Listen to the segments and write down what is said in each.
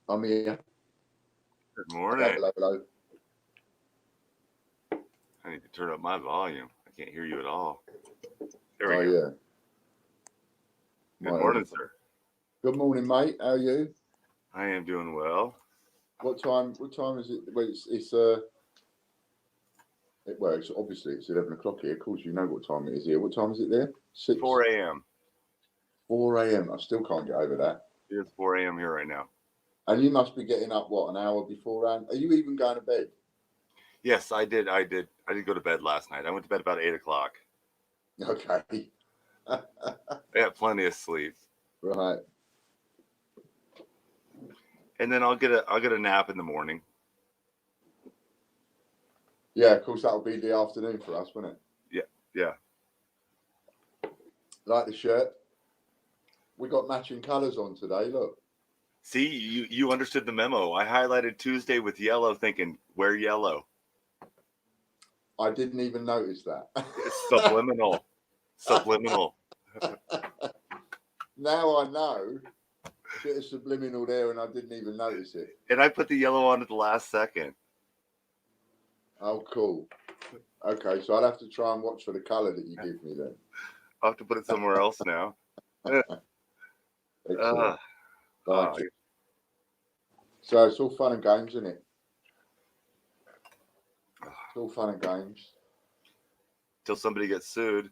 I'm here. Good Hello, morning. hello, hello. I need to turn up my volume. I can't hear you at all. There we Oh, go. yeah. Good My morning, headphones. sir. Good morning, mate. How are you? I am doing well. What time? What time is it? Well, well, it's obviously it's 11 o'clock here. Of course, you know what time it is here. What time is it there? 6, 4 a.m. 4 a.m. I still can't get over that. It is 4 a.m. here right now. And you must be getting up what, an hour beforehand? Are you even going to bed? Yes, I did. I did go to bed last night. I went to bed about 8 o'clock. Okay. I got plenty of sleep, Right. and then I'll get a nap in the morning. Yeah, of course that'll be the afternoon for us, won't it? Yeah, yeah. Like the shirt. We got matching colours on today. Look. See, you understood the memo. I highlighted Tuesday with yellow, thinking wear yellow. I didn't even notice that. It's subliminal, subliminal. Now I know. Bit of subliminal there, and I didn't even notice it. And I put the yellow on at the last second. Oh, cool. Okay, so I'll have to try and watch for the colour that you give me then. I'll have to put it somewhere else now. Uh, Excellent. uh, Like it. So it's all fun and games, isn't it? It's all fun and games. Till somebody gets sued.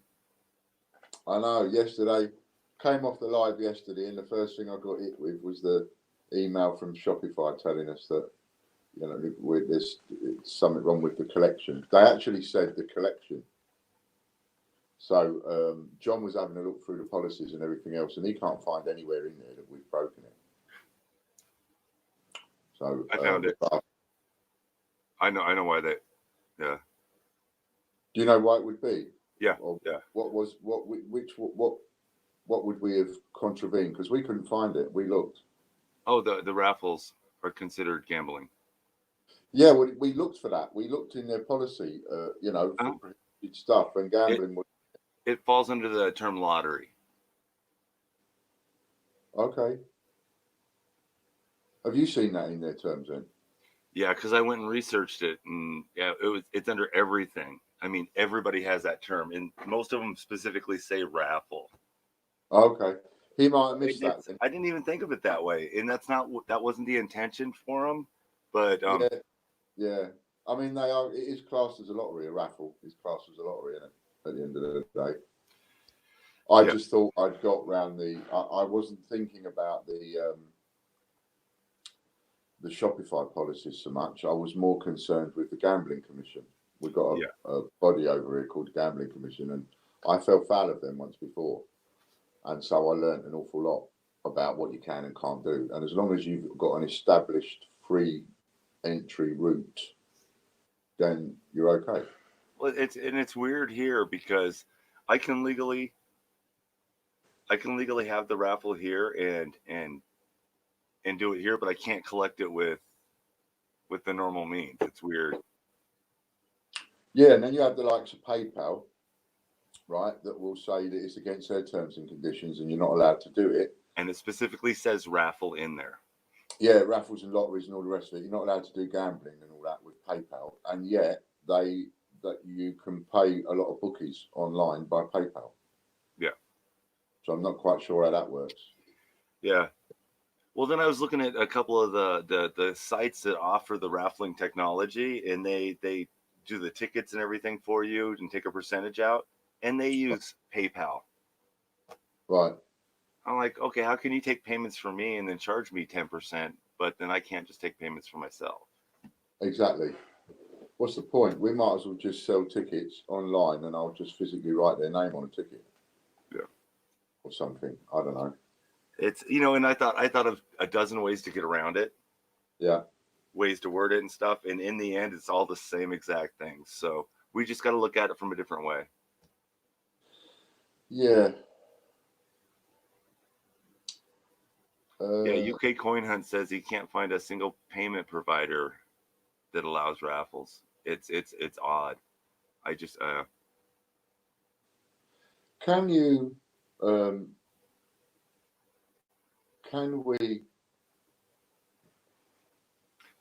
I know. Yesterday, came off the live yesterday, and the first thing I got hit with was the email from Shopify telling us that with this something wrong with the collection. They actually said the collection. So John was having a look through the policies and everything else, and he can't find anywhere in there that we've broken it. So I found it. but I know why they. Yeah, do you know why it would be? yeah, Or yeah. what would we have contravened? Because we couldn't find it. We looked. Oh, the raffles are considered gambling. Yeah, well, we looked for that. We looked in their policy, Uh, for prohibited stuff, and it gambling was it falls under the term lottery. okay. Have you seen that in their terms then? Yeah, because I went and researched it, and yeah, it's under everything. I mean, everybody has that term, and most of them specifically say raffle. Okay, he might have And missed that it's then. I didn't even think of it that way, and that wasn't the intention for them. But Yeah, yeah. I mean, they are. It is classed as a lottery. A raffle is classed as a lottery, isn't it? At the end of the day, I yeah, just thought I'd got round the. I wasn't thinking about the Shopify policies so much. I was more concerned with the Gambling Commission. We've got yeah. a body over here called the Gambling Commission, and I fell foul of them once before, and so I learnt an awful lot about what you can and can't do. And as long as you've got an established free entry route, then you're okay. Well, it's weird here because I can legally I can legally have the raffle here and do it here, but I can't collect it with the normal means. It's weird. Yeah, and then you have the likes of PayPal, right, that will say that it's against their terms and conditions, and you're not allowed to do it. And it specifically says raffle in there. Yeah, raffles and lotteries and all the rest of it. You're not allowed to do gambling and all that with PayPal, and yet that you can pay a lot of bookies online by PayPal. Yeah. So I'm not quite sure how that works. Yeah. Well, then I was looking at a couple of the sites that offer the raffling technology, and they do the tickets and everything for you and take a percentage out, and they use PayPal. Right, I'm like, okay, how can you take payments from me and then charge me 10%, but then I can't just take payments for myself? exactly. What's the point? We might as well just sell tickets online, and I'll just physically write their name on a ticket Yeah. or something. I don't know. It's and I thought of a dozen ways to get around it, Yeah, ways to word it and stuff, and in the end, it's all the same exact things. So we just got to look at it from a different way. yeah. Yeah, Uh, UK Coin Hunt says he can't find a single payment provider that allows raffles. It's odd. I just can you? Um, can we?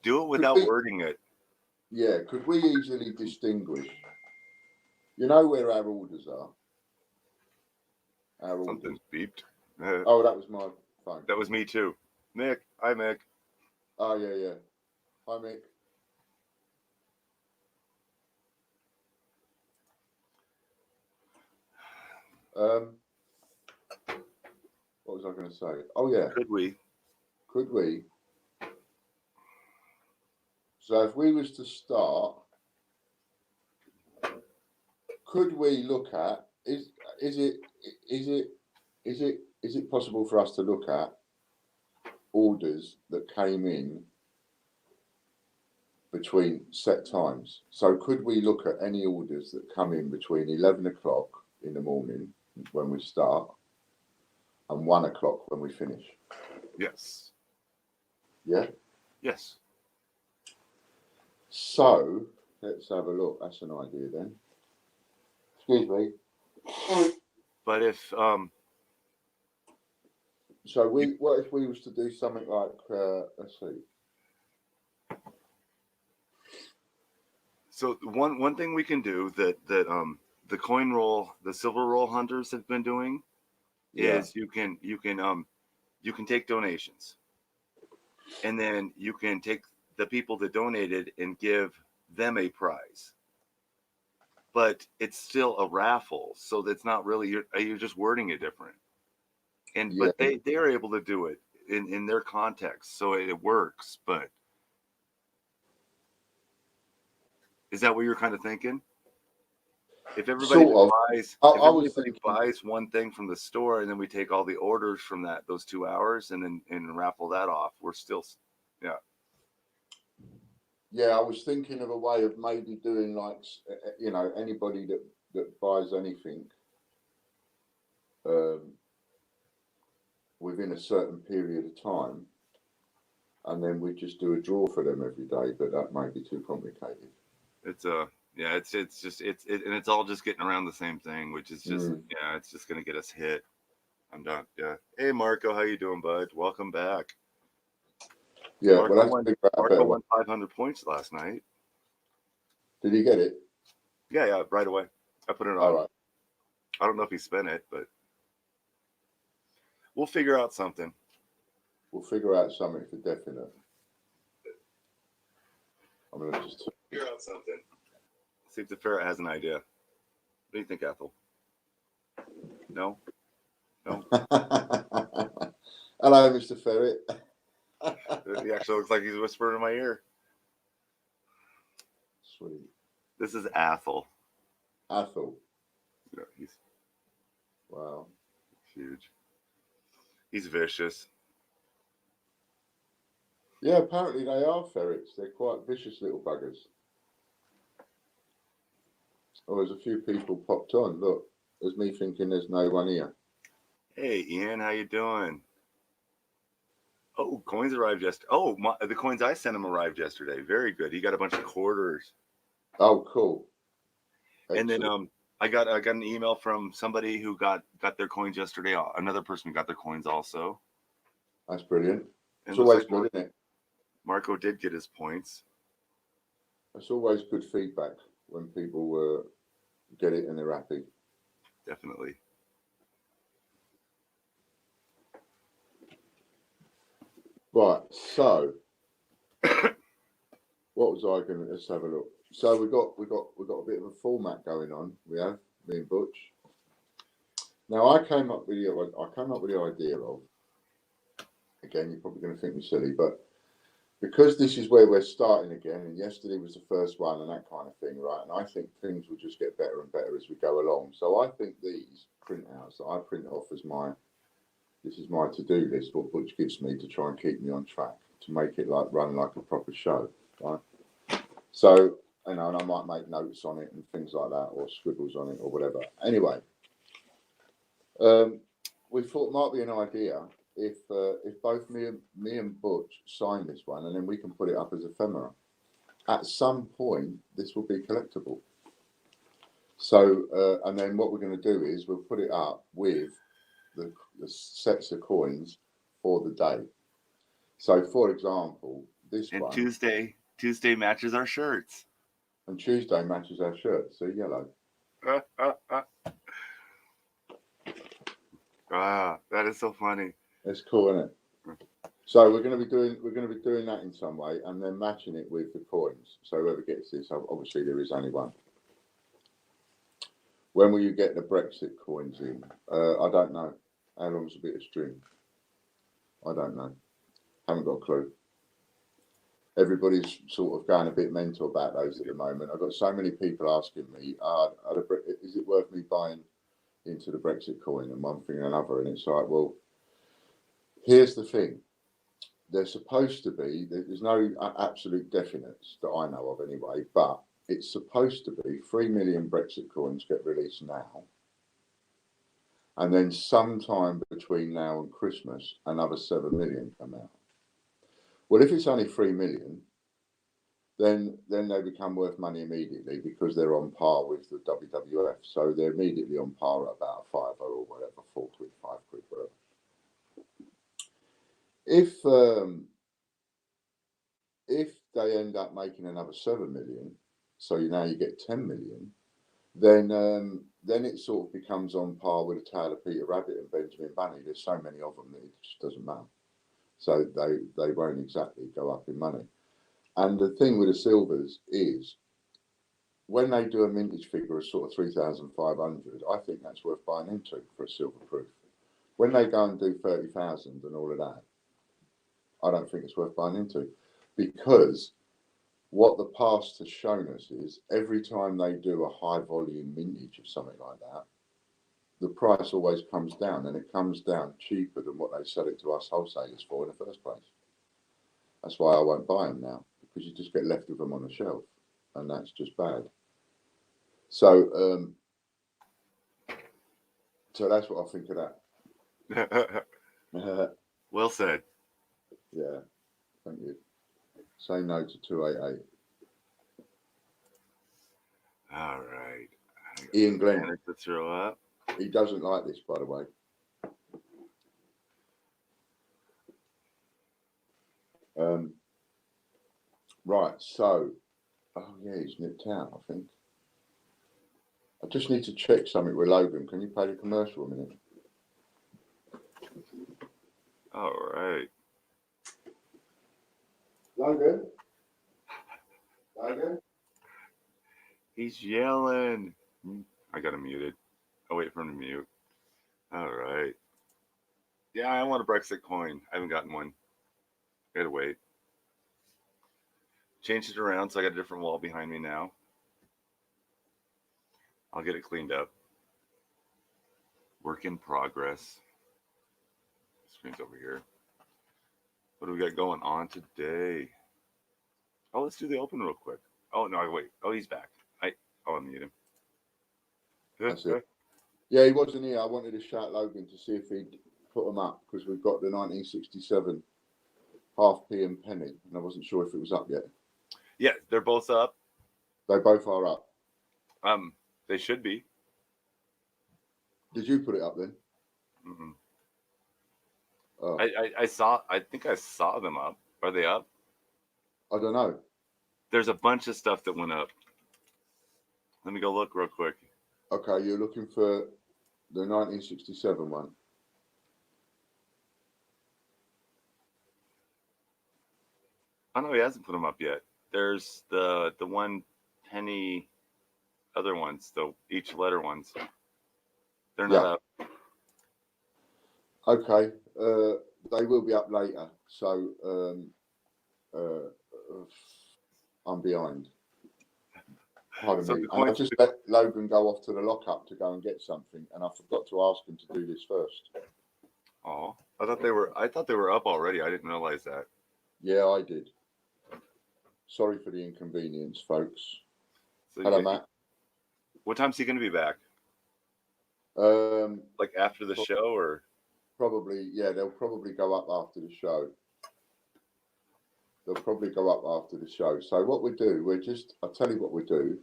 Do it without wording it. Yeah, could we easily distinguish? You know where our orders are? Our orders. Something's beeped. Oh, that was my phone. That was me too. Mick. Hi, Mick. Oh, yeah. Hi, Mick. What was I going to say? Oh, yeah. Could we? So if we was to start, could we look at, is it possible for us to look at orders that came in between set times? So could we look at any orders that come in between 11 o'clock in the morning when we start and 1 o'clock when we finish? Yes. Yeah? Yes. So let's have a look. That's an idea then. Excuse me. But if so what if we was to do something like let's see. So one thing we can do that the coin roll, the silver roll hunters have been doing is you can take donations, and then you can take the people that donated and give them a prize. But it's still a raffle, so that's not really you're just wording it different. And but they are able to do it in their context, so it works. But is that what you're kind of thinking? If everybody buys one thing from the store, and then we take all the orders from those 2 hours, and then raffle that off, we're still, yeah. Yeah, I was thinking of a way of maybe doing like, anybody that buys anything within a certain period of time, and then we just do a draw for them every day. But that might be too complicated. It's all just getting around the same thing, which is just it's just gonna get us hit. I'm done. Yeah. Hey Marco, how you doing, bud? Welcome back. Yeah, Marco won 500 points last night. Did he get it? Yeah, right away. I put it on. All right. I don't know if he spent it, but we'll figure out something. We'll figure out something for definite. I'm gonna just figure out something. See if the ferret has an idea. What do you think, Ethel? No? Hello, Mr. Ferret. He actually looks like he's whispering in my ear. Sweet. This is Athel. Athel. Yeah, wow. Huge. He's vicious. Yeah, apparently they are ferrets. They're quite vicious little buggers. Oh, there's a few people popped on. Look, there's me thinking there's no one here. Hey, Ian, how you doing? Oh, coins arrived yesterday. Oh, the coins I sent him arrived yesterday. Very good. He got a bunch of quarters. Oh, cool. Excellent. And then I got an email from somebody who got their coins yesterday. Another person got their coins also. That's brilliant. It's always good, isn't it? Marco did get his points. It's always good feedback when people get it and they're happy. Definitely. Right, so what was I going to? Let's have a look. So we got a bit of a format going on. We have me and Butch. Now I came up with the idea of. Again, you're probably going to think me silly, but because this is where we're starting again, and yesterday was the first one and that kind of thing, right? And I think things will just get better and better as we go along. So I think these printouts that I print off as this is my to-do list, what Butch gives me to try and keep me on track, to make it run like a proper show, right? So, and I might make notes on it and things like that, or scribbles on it or whatever. Anyway, we thought it might be an idea if both me and Butch sign this one, and then we can put it up as ephemera. At some point, this will be collectible. So, and then what we're going to do is we'll put it up with the sets of coins for the day. So, for example, this And one, Tuesday matches our shirts. and Tuesday matches our shirt. See, yellow. That is so funny. It's cool, isn't it? So we're going to be doing that in some way, and then matching it with the coins. So whoever gets this, obviously there is only one. When will you get the Brexit coins in? I don't know. How long's a bit of string? I don't know. Haven't got a clue. Everybody's sort of going a bit mental about those at the moment. I've got so many people asking me, is it worth me buying into the Brexit coin and one thing and another? And it's like, well, here's the thing. They're supposed to be, there's no absolute definites that I know of anyway, but it's supposed to be 3 million Brexit coins get released now. And then sometime between now and Christmas, another 7 million come out. Well, if it's only 3 million, then they become worth money immediately because they're on par with the WWF. So they're immediately on par at about a £5 or whatever, £4, £5, whatever. If they end up making another 7 million, so now you get 10 million, then it sort of becomes on par with the Tale of Peter Rabbit and Benjamin Bunny. There's so many of them that it just doesn't matter. So they won't exactly go up in money. And the thing with the silvers is, when they do a mintage figure of sort of 3,500, I think that's worth buying into for a silver proof. When they go and do 30,000 and all of that, I don't think it's worth buying into, because what the past has shown us is every time they do a high volume mintage of something like that, the price always comes down, and it comes down cheaper than what they sell it to us wholesalers for in the first place. That's why I won't buy them now, because you just get left with them on the shelf, and that's just bad. So, so that's what I think of that. Well said. Yeah, thank you. Say no to 288. All right. Ian Glenn. To throw up. He doesn't like this, by the way. Right, so, oh yeah, he's nipped out, I think. I just need to check something with Logan. Can you play the commercial a minute? All right. Logan? Logan? He's yelling. I got him muted. I'll wait for him to mute. All right. Yeah, I want a Brexit coin. I haven't gotten one. Gotta wait. Changed it around, so I got a different wall behind me now. I'll get it cleaned up. Work in progress. Screen's over here. What do we got going on today? Oh, let's do the open real quick. Oh, no, wait. Oh, he's back. I'll unmute him. That's it. Yeah, he wasn't here. I wanted to shout Logan to see if he'd put them up, because we've got the 1967 half p and penny, and I wasn't sure if it was up yet. Yeah, they're both up. They both are up. They should be. Did you put it up then? Mm-mm. Oh. I think I saw them up. Are they up? I don't know. There's a bunch of stuff that went up. Let me go look real quick. Okay, you're looking for the 1967 one. Oh no, he hasn't put them up yet. There's the 1 penny other ones, the each letter ones. They're not up. Okay, they will be up later. So I'm behind. Pardon me. And I just let Logan go off to the lockup to go and get something, and I forgot to ask him to do this first. Oh, I thought they were up already. I didn't realize that. Yeah, I did. Sorry for the inconvenience, folks. So hello, Matt. What time's he going to be back? Like after the show, or? Probably, yeah. They'll probably go up after the show. They'll probably go up after the show. So what we do, I'll tell you what we do.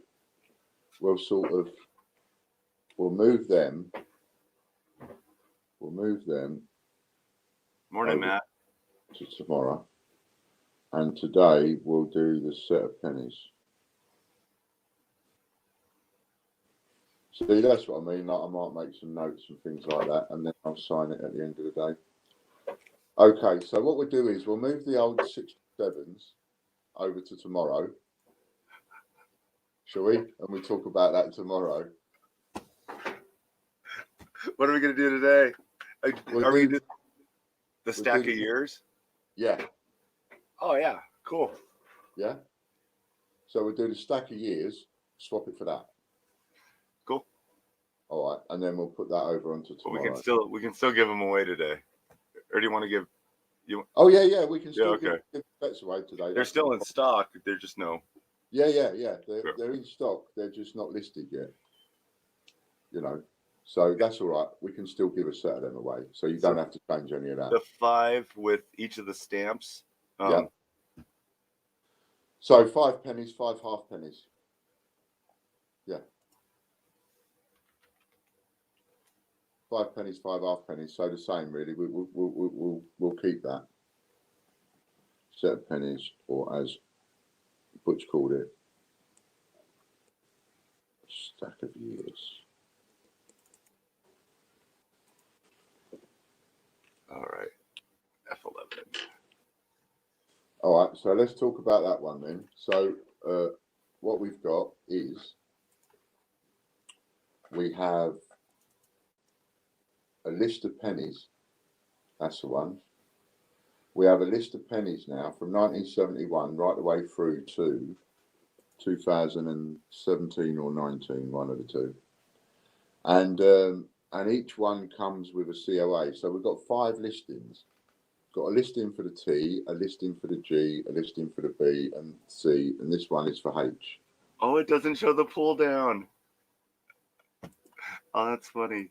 We'll move them. We'll move them. Morning, Matt. To tomorrow. And today we'll do the set of pennies. See, that's what I mean. Like, I might make some notes and things like that, and then I'll sign it at the end of the day. Okay, so what we'll do is we'll move the old 67s over to tomorrow. Shall we? And we'll talk about that tomorrow. What are we going to do today? Are we going to do the stack do of years? Yeah. Oh, yeah. Cool. Yeah. So we'll do the stack of years, swap it for that. Cool. All right, and then we'll put that over onto tomorrow. We can still give them away today. Or do you want to give you? Oh yeah, we can still give bets away today. They're still in stock. They're just no. Yeah. They're in stock. They're just not listed yet. You know, so that's all right. We can still give a set of them away, so you don't have to change any of that. The 5 with each of the stamps. Yeah. So 5 pennies, 5 half pennies. Yeah. 5 pennies, 5 half pennies. So the same, really. We'll keep that set of pennies, or as Butch called it, stack of years. All right. F11. All right. So let's talk about that one then. So what we've got is we have a list of pennies. That's the one. We have a list of pennies now from 1971 right the way through to 2017 or 19, one of the two. And each one comes with a COA. So we've got 5 listings. Got a listing for the T, a listing for the G, a listing for the B and C, and this one is for H. Oh, it doesn't show the pull down. Oh, that's funny.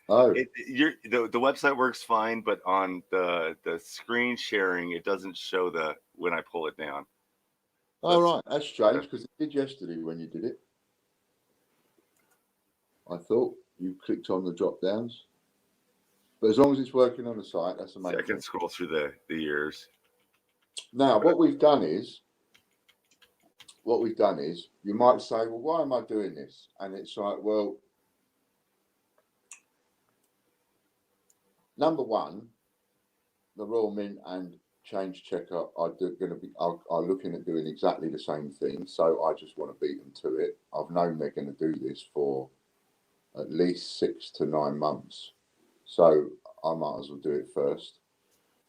Oh, the website works fine, but on the screen sharing, it doesn't show when I pull it down. Oh, right, that's strange because it did yesterday when you did it. I thought you clicked on the drop downs, but as long as it's working on the site, that's amazing. I can scroll through the years. Now, what we've done is, you might say, well, why am I doing this? And it's like, well, number one, the Royal Mint and Change Checker are looking at doing exactly the same thing. So I just want to beat them to it. I've known they're going to do this for at least 6 to 9 months. So I might as well do it first.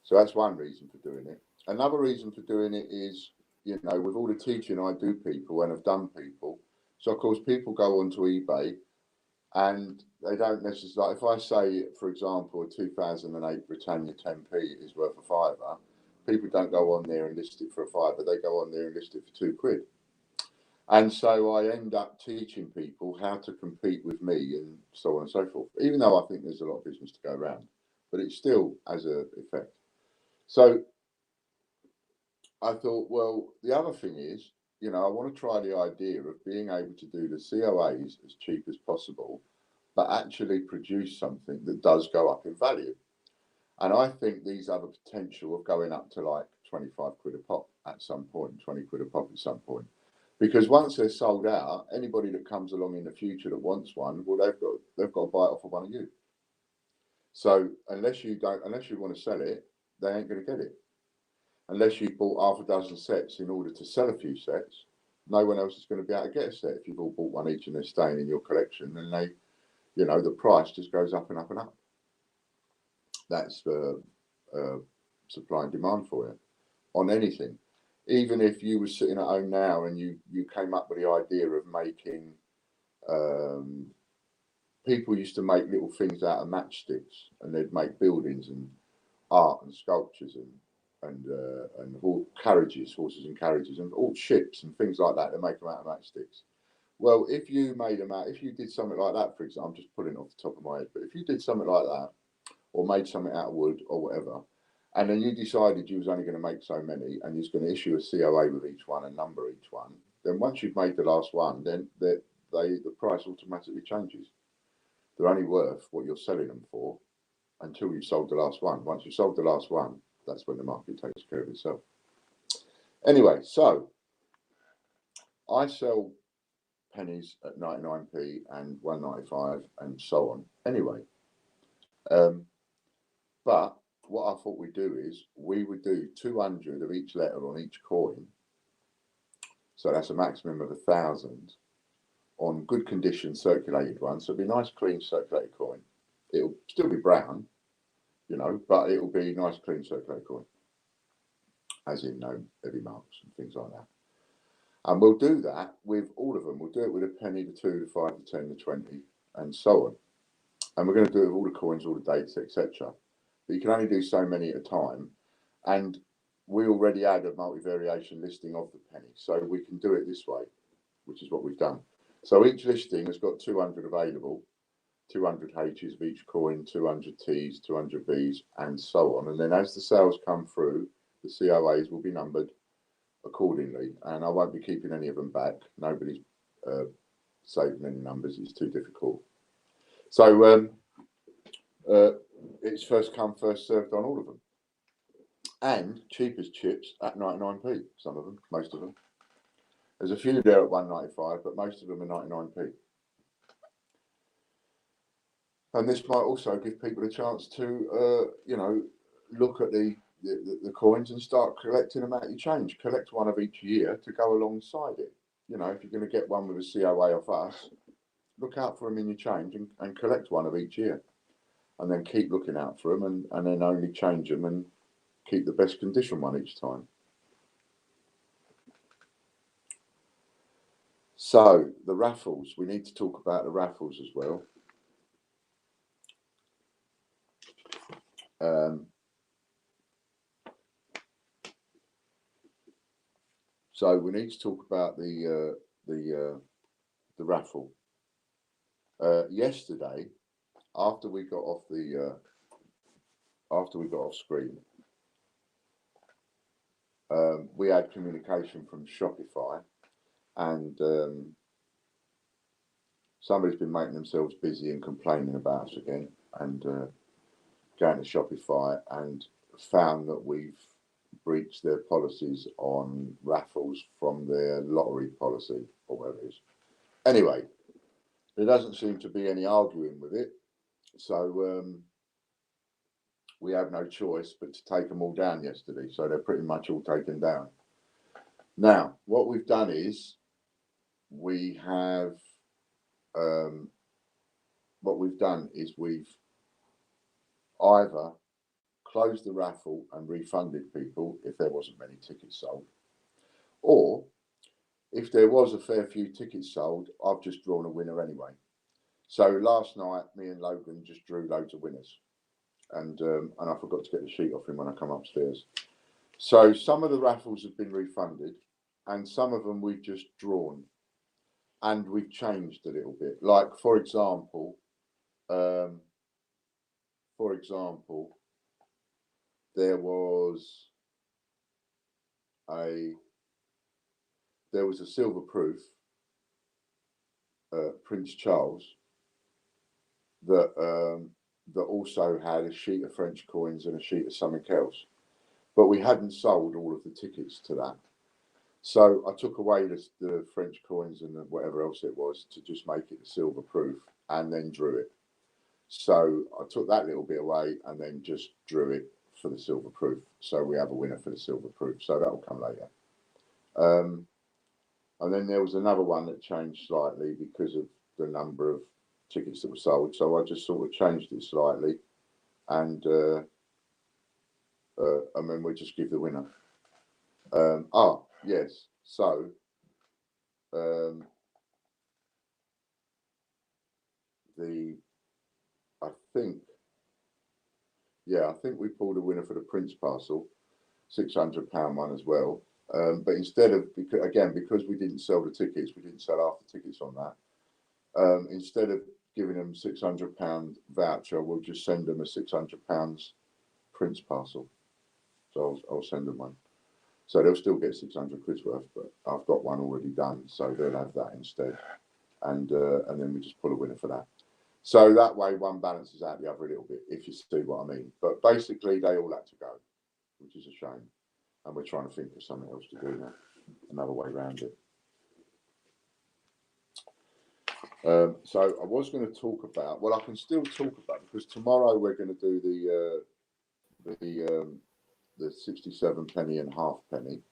So that's one reason for doing it. Another reason for doing it is, with all the teaching I do people and have done people. So of course people go onto eBay and they don't necessarily, like if I say, for example, a 2008 Britannia 10p is worth a £5, people don't go on there and list it for a £5, they go on there and list it for £2. And so I end up teaching people how to compete with me and so on and so forth, even though I think there's a lot of business to go around, but it still has an effect. So I thought, well, the other thing is, I want to try the idea of being able to do the COAs as cheap as possible, but actually produce something that does go up in value. And I think these have a potential of going up to like 25 quid a pop at some point, 20 quid a pop at some point. Because once they're sold out, anybody that comes along in the future that wants one, well, they've got to buy it off of one of you. So unless you want to sell it, they ain't going to get it. Unless you've bought half a dozen sets in order to sell a few sets, no one else is going to be able to get a set. If you've all bought one each and they're staying in your collection, then the price just goes up and up and up. That's the supply and demand for it on anything. Even if you were sitting at home now and you came up with the idea of making, people used to make little things out of matchsticks, and they'd make buildings and art and sculptures and carriages, horses and carriages, and all ships and things like that. They make them out of matchsticks. Well, if you did something like that, for example, I'm just pulling it off the top of my head, but if you did something like that, or made something out of wood or whatever, and then you decided you was only going to make so many, and you're going to issue a COA with each one and number each one, then once you've made the last one, then the price automatically changes. They're only worth what you're selling them for until you've sold the last one. Once you've sold the last one, that's when the market takes care of itself. Anyway, so I sell pennies at 99p and 1.95 and so on. Anyway, but what I thought we'd do is we would do 200 of each letter on each coin. So that's a maximum of 1,000 on good condition circulated ones. So it'll be a nice clean circulated coin. It'll still be brown, you know, but it'll be nice clean circulated coin, as in no heavy marks and things like that. And we'll do that with all of them. We'll do it with a penny, the 2, the 5, the 10, the 20, and so on. And we're going to do it with all the coins, all the dates, etc. But you can only do so many at a time. And we already had a multi-variation listing of the penny. So we can do it this way, which is what we've done. So each listing has got 200 available, 200 H's of each coin, 200 T's, 200 B's, and so on. And then as the sales come through, the COAs will be numbered accordingly. And I won't be keeping any of them back. Nobody's saving any numbers. It's too difficult. So it's first come, first served on all of them. And cheap as chips at 99p, some of them, most of them. There's a few there at 1.95, but most of them are 99p. And this might also give people a chance to, you know, look at the coins and start collecting them out your change. Collect one of each year to go alongside it. You know, if you're going to get one with a COA off us, look out for them in your change and collect one of each year. And then keep looking out for them and then only change them and keep the best condition one each time. So the raffles, we need to talk about the raffles as well. So we need to talk about the raffle. Yesterday, after we got off screen, we had communication from Shopify, and somebody's been making themselves busy and complaining about us again, and going to Shopify and found that we've breached their policies on raffles from their lottery policy or whatever it is. Anyway, there doesn't seem to be any arguing with it, so we have no choice but to take them all down yesterday. So they're pretty much all taken down. Now, what we've done is we've either closed the raffle and refunded people if there wasn't many tickets sold, or if there was a fair few tickets sold, I've just drawn a winner anyway. So last night, me and Logan just drew loads of winners, and I forgot to get the sheet off him when I come upstairs. So some of the raffles have been refunded, and some of them we've just drawn, and we've changed a little bit. Like for example, there was a silver proof Prince Charles that also had a sheet of French coins and a sheet of something else, but we hadn't sold all of the tickets to that. So I took away the French coins and whatever else it was to just make it a silver proof, and then drew it. So I took that little bit away and then just drew it for the silver proof. So we have a winner for the silver proof. So that will come later. And then there was another one that changed slightly because of the number of tickets that were sold. So I just sort of changed it slightly, and then we just give the winner. Yes. So I think we pulled a winner for the Prince parcel, £600 one as well. But instead of, because we didn't sell the tickets, we didn't sell half the tickets on that. Instead of giving them £600 voucher, we'll just send them a £600 Prince parcel. So I'll send them one. So they'll still get 600 quid's worth, but I've got one already done, so they'll have that instead. And then we just pull a winner for that. So that way one balances out the other a little bit, if you see what I mean. But basically they all had to go, which is a shame. and we're trying to think of something else to do now, another way around it. So I was going to talk about, well, I can still talk about, because tomorrow we're going to do the 67 penny and half penny,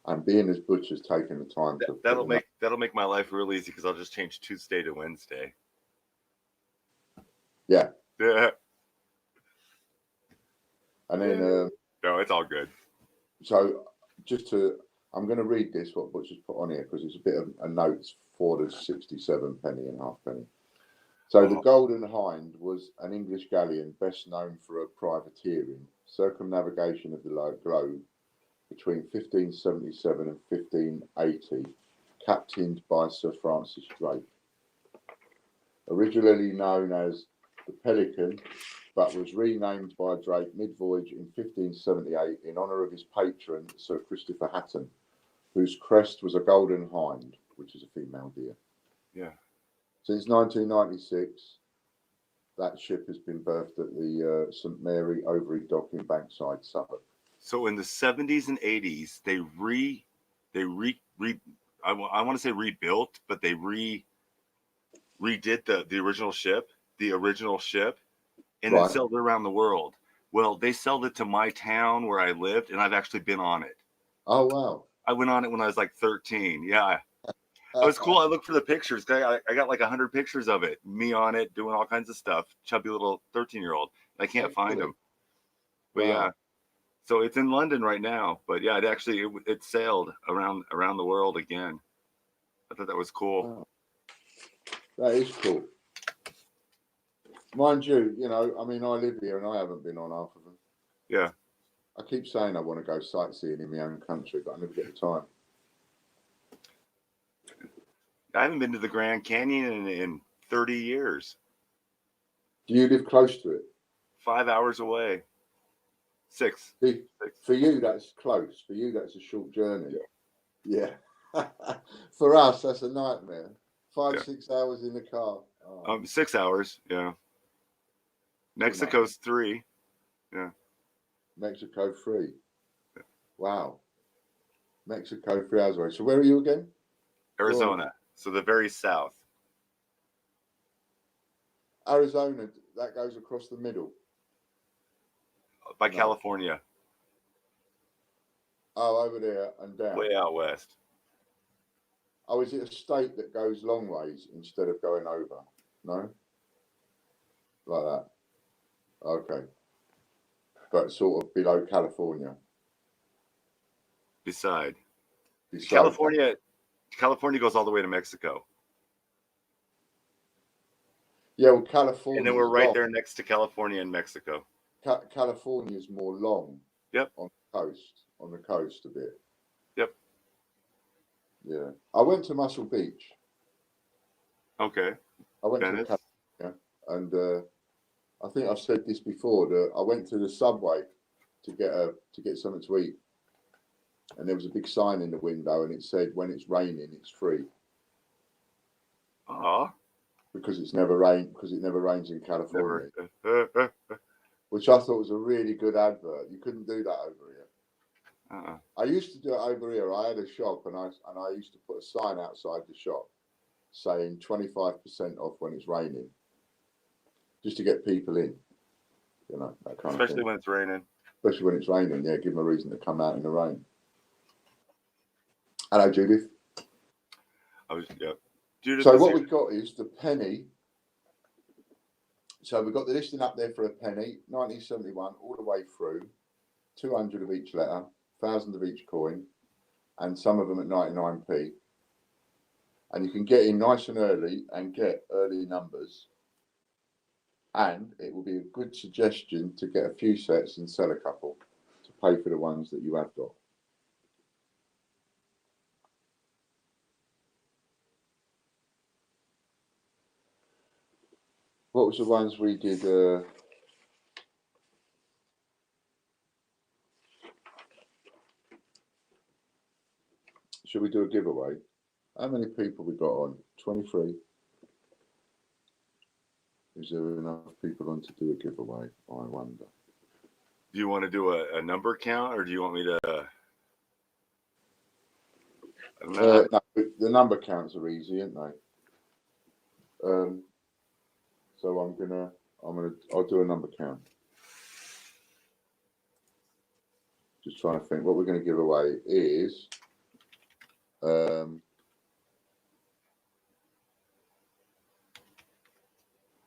and being as Butcher's taken the time to that'll make my life real easy, because I'll just change Tuesday to Wednesday. Yeah. Yeah. And then no, it's all good. So I'm going to read this, what Butcher's put on here, because it's a bit of a notes for the 67 penny and half penny. So the Golden Hind was an English galleon best known for her privateering, circumnavigation of the globe between 1577 and 1580, captained by Sir Francis Drake. Originally known as the Pelican, but was renamed by Drake mid-voyage in 1578 in honour of his patron, Sir Christopher Hatton, whose crest was a golden hind, which is a female deer. Yeah. Since 1996, that ship has been berthed at the St Mary Overy dock in Bankside, Suffolk. So in the 70s and 80s, they I want to say rebuilt, but they redid the original ship, and then sold it around the world. Well, they sold it to my town where I lived, and I've actually been on it. Oh, wow. I went on it when I was like 13. Yeah. It was cool. I looked for the pictures. I got like 100 pictures of it. Me on it, doing all kinds of stuff. Chubby little 13-year-old. I can't find them. But yeah. So it's in London right now. But yeah, it sailed around the world again. I thought that was cool. Wow. That is cool. Mind you, I mean, I live here and I haven't been on half of them. Yeah. I keep saying I want to go sightseeing in my own country, but I never get the time. I haven't been to the Grand Canyon in 30 years. Do you live close to it? 5 hours away. 6. See, for you, that's close. For you, that's a short journey. Yeah. For us, that's a nightmare. 6 hours in the car. 6 hours, yeah. Mexico's 3. Yeah. Mexico 3. Yeah. Wow. Mexico 3 hours away. So where are you again? Arizona. So the very south. Arizona, that goes across the middle. By California. Oh, over there and down. Way out west. Oh, is it a state that goes long ways instead of going over? No? Like that. Okay. But sort of below California. Beside California goes all the way to Mexico. Yeah, well, California. And then we're right there next to California and Mexico. California is more long. Yep. On the coast a bit. Yep. Yeah. I went to Muscle Beach. Okay. I went to California, and I think I've said this before. I went to the Subway to get something to eat, and there was a big sign in the window, and it said, "When it's raining, it's free." Because it never rains in California. Which I thought was a really good advert. You couldn't do that over here. I used to do it over here. I had a shop, and I used to put a sign outside the shop saying 25% off when it's raining, just to get people in. That kind of thing. Especially when it's raining. Especially when it's raining, yeah. Give them a reason to come out in the rain. Hello, Judith. Judith. So what we've got is the penny. So we've got the listing up there for a penny, 1971, all the way through, 200 of each letter, 1,000 of each coin, and some of them at 99p. And you can get in nice and early and get early numbers. And it will be a good suggestion to get a few sets and sell a couple to pay for the ones that you have got. What was the ones we did? Should we do a giveaway? How many people we got on? 23. Is there enough people on to do a giveaway? I wonder. Do you want to do a number count, or do you want me to? I don't know. No, the number counts are easy, aren't they? So I'll do a number count. Just trying to think what we're going to give away is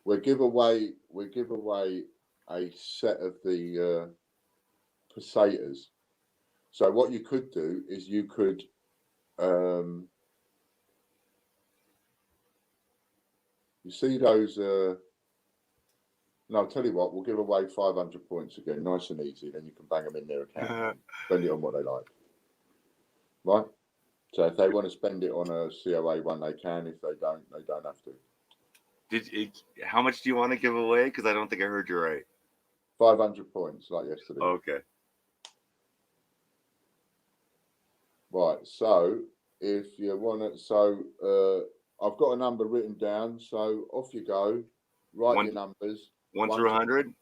we give away a set of the pesetas. So what you could do is you could you see those no, I'll tell you what, we'll give away 500 points again, nice and easy, then you can bang them in their account, spend it on what they like. Right? So if they want to spend it on a COA one, they can. If they don't have to. How much do you want to give away? Because I don't think I heard you right. 500 points, like yesterday. Okay. Right. So if you want to, I've got a number written down. So off you go. Write your numbers. 1 through 100.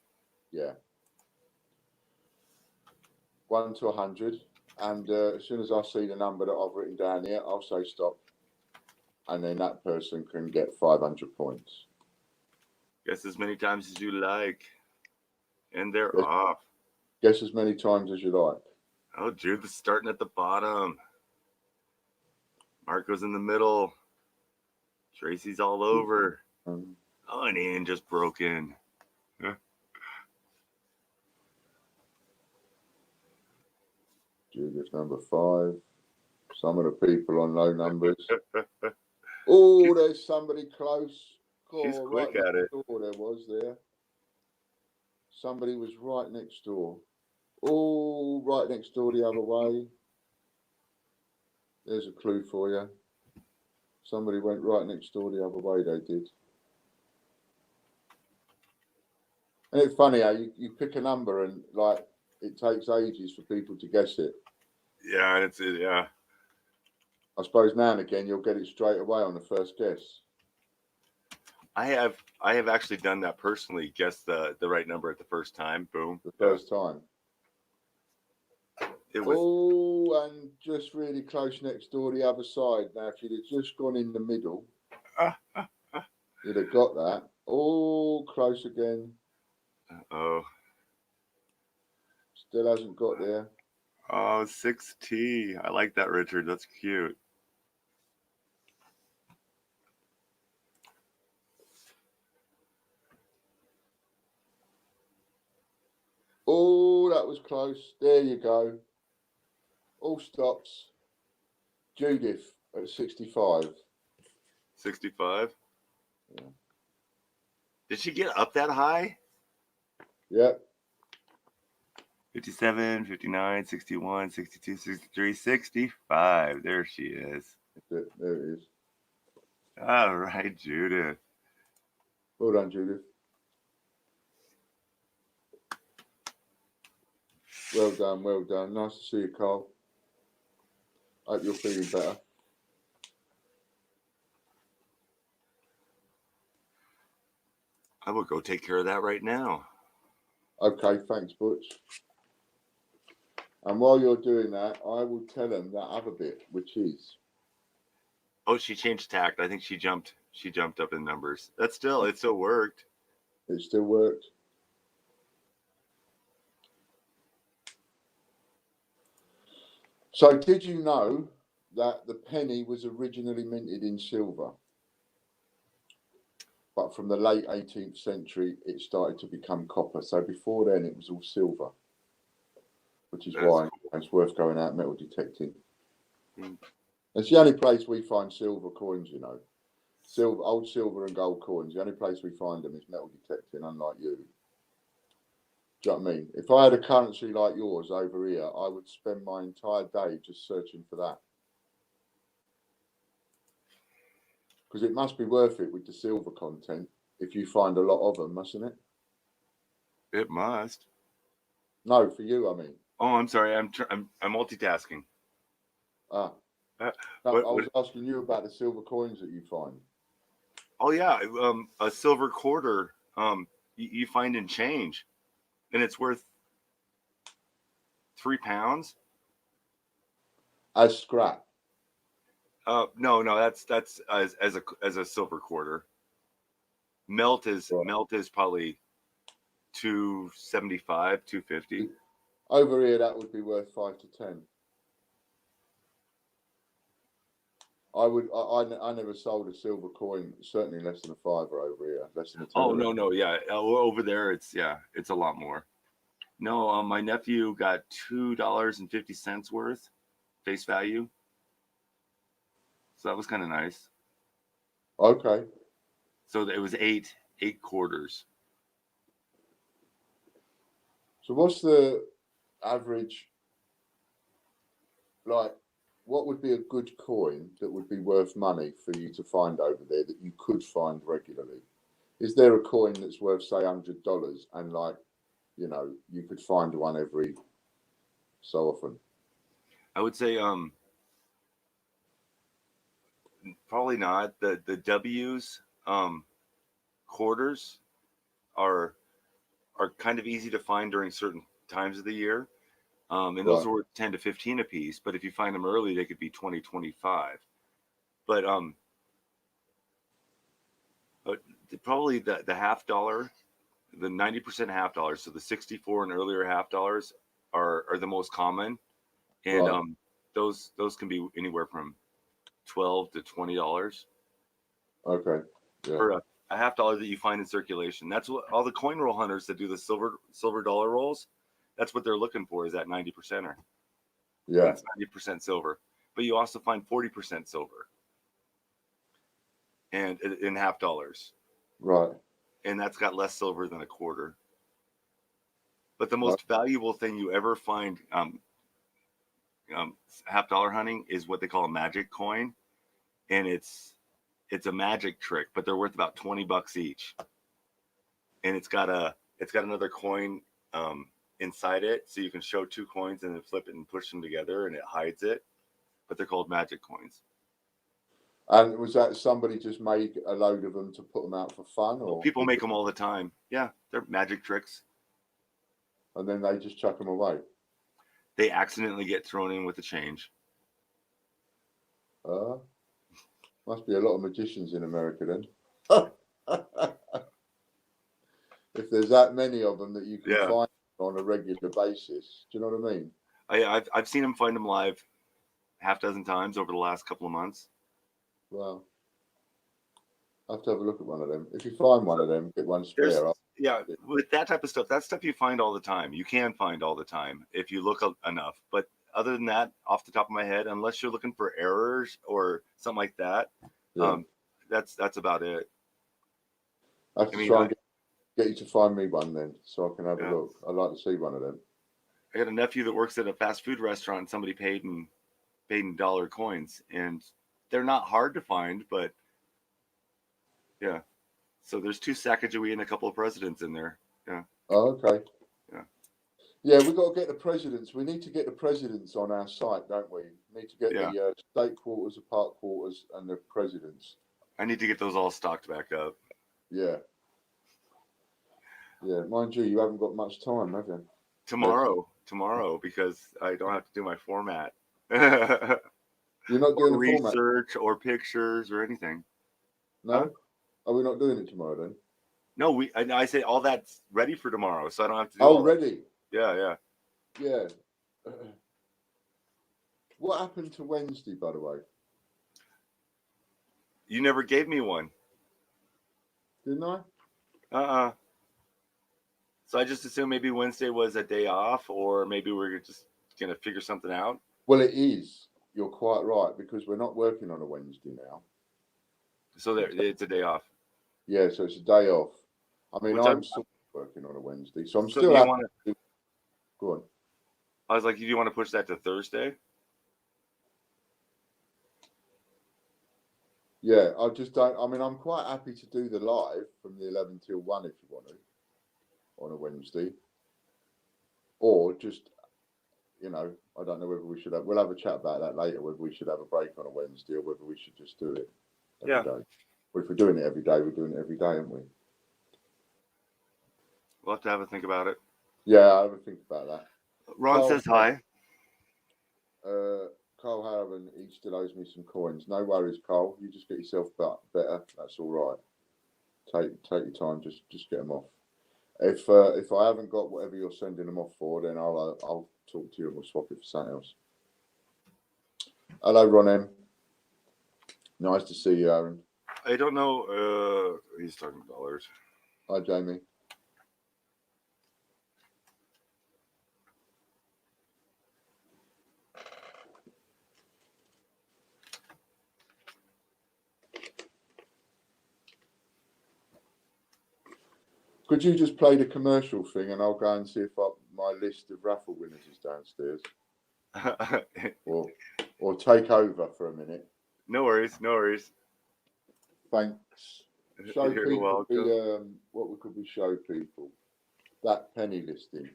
Yeah. 1 to 100. And as soon as I see the number that I've written down here, I'll say stop. And then that person can get 500 points. Guess as many times as you like. And they're off. Guess as many times as you like. Oh, Judith's starting at the bottom. Marco's in the middle. Tracy's all over. Oh, and Ian just broke in. Judith number 5. Some of the people on low numbers. Oh, there's somebody close. She's quick at it. There was there. Somebody was right next door. Oh, right next door the other way. There's a clue for you. Somebody went right next door the other way, they did. And it's funny how you pick a number and like it takes ages for people to guess it. Yeah, yeah. I suppose now and again you'll get it straight away on the first guess. I have actually done that personally. Guessed the right number at the first time. Boom. The first time. It was. Oh, and just really close next door the other side. Now, if you'd have just gone in the middle, you'd have got that. Oh, close again. Oh. Still hasn't got there. Oh, 6T. I like that, Richard. That's cute. Oh, that was close. There you go. All stops. Judith at 65. 65? Yeah. Did she get up that high? Yep. 57, 59, 61, 62, 63, 65. There she is. There it is. All right, Judith. Well done, Judith. Well done, well done. Nice to see you, Carl. Hope you're feeling better. I will go take care of that right now. Okay, thanks, Butch. And while you're doing that, I will tell them that other bit, which is. Oh, she changed tact. I think she jumped up in numbers. It still worked. It still worked. So did you know that the penny was originally minted in silver? But from the late 18th century, it started to become copper. So before then, it was all silver, which is why it's worth going out metal detecting. It's the only place we find silver coins, you know. Old silver and gold coins. The only place we find them is metal detecting, unlike you. Do you know what I mean? If I had a currency like yours over here, I would spend my entire day just searching for that. Because it must be worth it with the silver content if you find a lot of them, mustn't it? It must. No, for you, I mean. Oh, I'm sorry. I'm multitasking. No, I was asking you about the silver coins that you find. Oh yeah, a silver quarter. You find in change, and it's worth 3 pounds. As scrap. No, that's as a silver quarter. Melt is probably 275, 250. Over here, that would be worth 5 to 10. I never sold a silver coin, certainly less than a fiver over here, less than a tenner. Oh no, yeah, over there it's a lot more. No, my nephew got $2.50 worth face value, so that was kind of nice. Okay. So it was eight quarters. So what's the average? Like, what would be a good coin that would be worth money for you to find over there that you could find regularly? Is there a coin that's worth, say, $100 and, like, you know, you could find one every so often? I would say probably not. The W's quarters are kind of easy to find during certain times of the year. And those Right. were 10 to 15 a piece, but if you find them early, they could be 20, 25. But probably the half dollar, the 90% half dollars, so the 64 and earlier half dollars are the most common. And Right. those can be anywhere from $12 to $20 Okay. Yeah. for a half dollar that you find in circulation. That's what all the coin roll hunters that do the silver dollar rolls, that's what they're looking for, is that 90%er. Yeah. That's 90% silver. But you also find 40% silver and in half dollars. Right. And that's got less silver than a quarter. But the most valuable thing you ever find half dollar hunting is what they call a magic coin. And it's a magic trick, but they're worth about $20 each. And it's got another coin inside it, so you can show two coins and then flip it and push them together, and it hides it. But they're called magic coins. And was that somebody just made a load of them to put them out for fun, or People make them all the time? Yeah, they're magic tricks. And then they just chuck them away? They accidentally get thrown in with the change. Must be a lot of magicians in America then. If there's that many of them that you can find on a regular basis, do you know what I mean? I've seen them find them live half dozen times over the last couple of months. Well, I have to have a look at one of them. If you find one of them, get one spare. Yeah, with that type of stuff, that stuff you find all the time. You can find all the time if you look enough. But other than that, off the top of my head, unless you're looking for errors or something like that, that's about it. I have to try and get you to find me one then, so I can have a look. I'd like to see one of them. I got a nephew that works at a fast food restaurant. Somebody paid in dollar coins, and they're not hard to find, but yeah. So there's 2 Sacagawea and a couple of presidents in there. Yeah. Oh, okay. Yeah. Yeah, we've got to get the presidents. We need to get the presidents on our site, don't we? We need to get the state quarters, the park quarters, and the presidents. I need to get those all stocked back up. Yeah. Yeah, mind you, you haven't got much time, have you? Tomorrow, because I don't have to do my format. You're not doing the research or pictures or anything. No? Huh? Are we not doing it tomorrow then? No, I say all that's ready for tomorrow, so I don't have to do all ready? Yeah. Yeah. What happened to Wednesday, by the way? You never gave me one. Didn't I? So I just assumed maybe Wednesday was a day off, or maybe we're just going to figure something out. Well, it is. You're quite right, because we're not working on a Wednesday now. So it's a day off. Yeah, so it's a day off. I mean, I'm still working on a Wednesday, so I'm still happy to... Go on. I was like, do you want to push that to Thursday? Yeah, I just don't... I mean, I'm quite happy to do the live from the 11 till 1 if you want to, on a Wednesday. Or just, you know, I don't know whether we should have... We'll have a chat about that later, whether we should have a break on a Wednesday or whether we should just do it every day. But if we're doing it every day, we're doing it every day, aren't we? We'll have to have a think about it. Yeah, I'll have a think about that. Ron Carl, says hi. Carl Harriman, he still owes me some coins. No worries, Carl. You just get yourself better. That's all right. Take your time. Just get them off. If I haven't got whatever you're sending them off for, then I'll talk to you and we'll swap it for something else. Hello, Ron M. Nice to see you, Aaron. I don't know. He's talking dollars. Hi, Jamie. Could you just play the commercial thing and I'll go and see if my list of raffle winners is downstairs? or take over for a minute. No worries. Thanks. Show You're people welcome. what could we show people? That penny listing.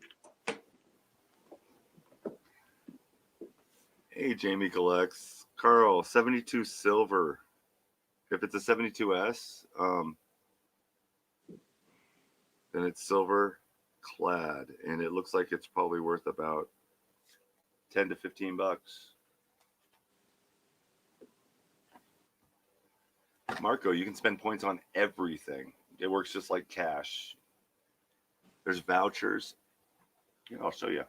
Hey, Jamie collects. Carl, 72 silver. If it's a 72S, then it's silver clad, and it looks like it's probably worth about 10 to 15 bucks. Marco, you can spend points on everything. It works just like cash. There's vouchers. Yeah, I'll show you.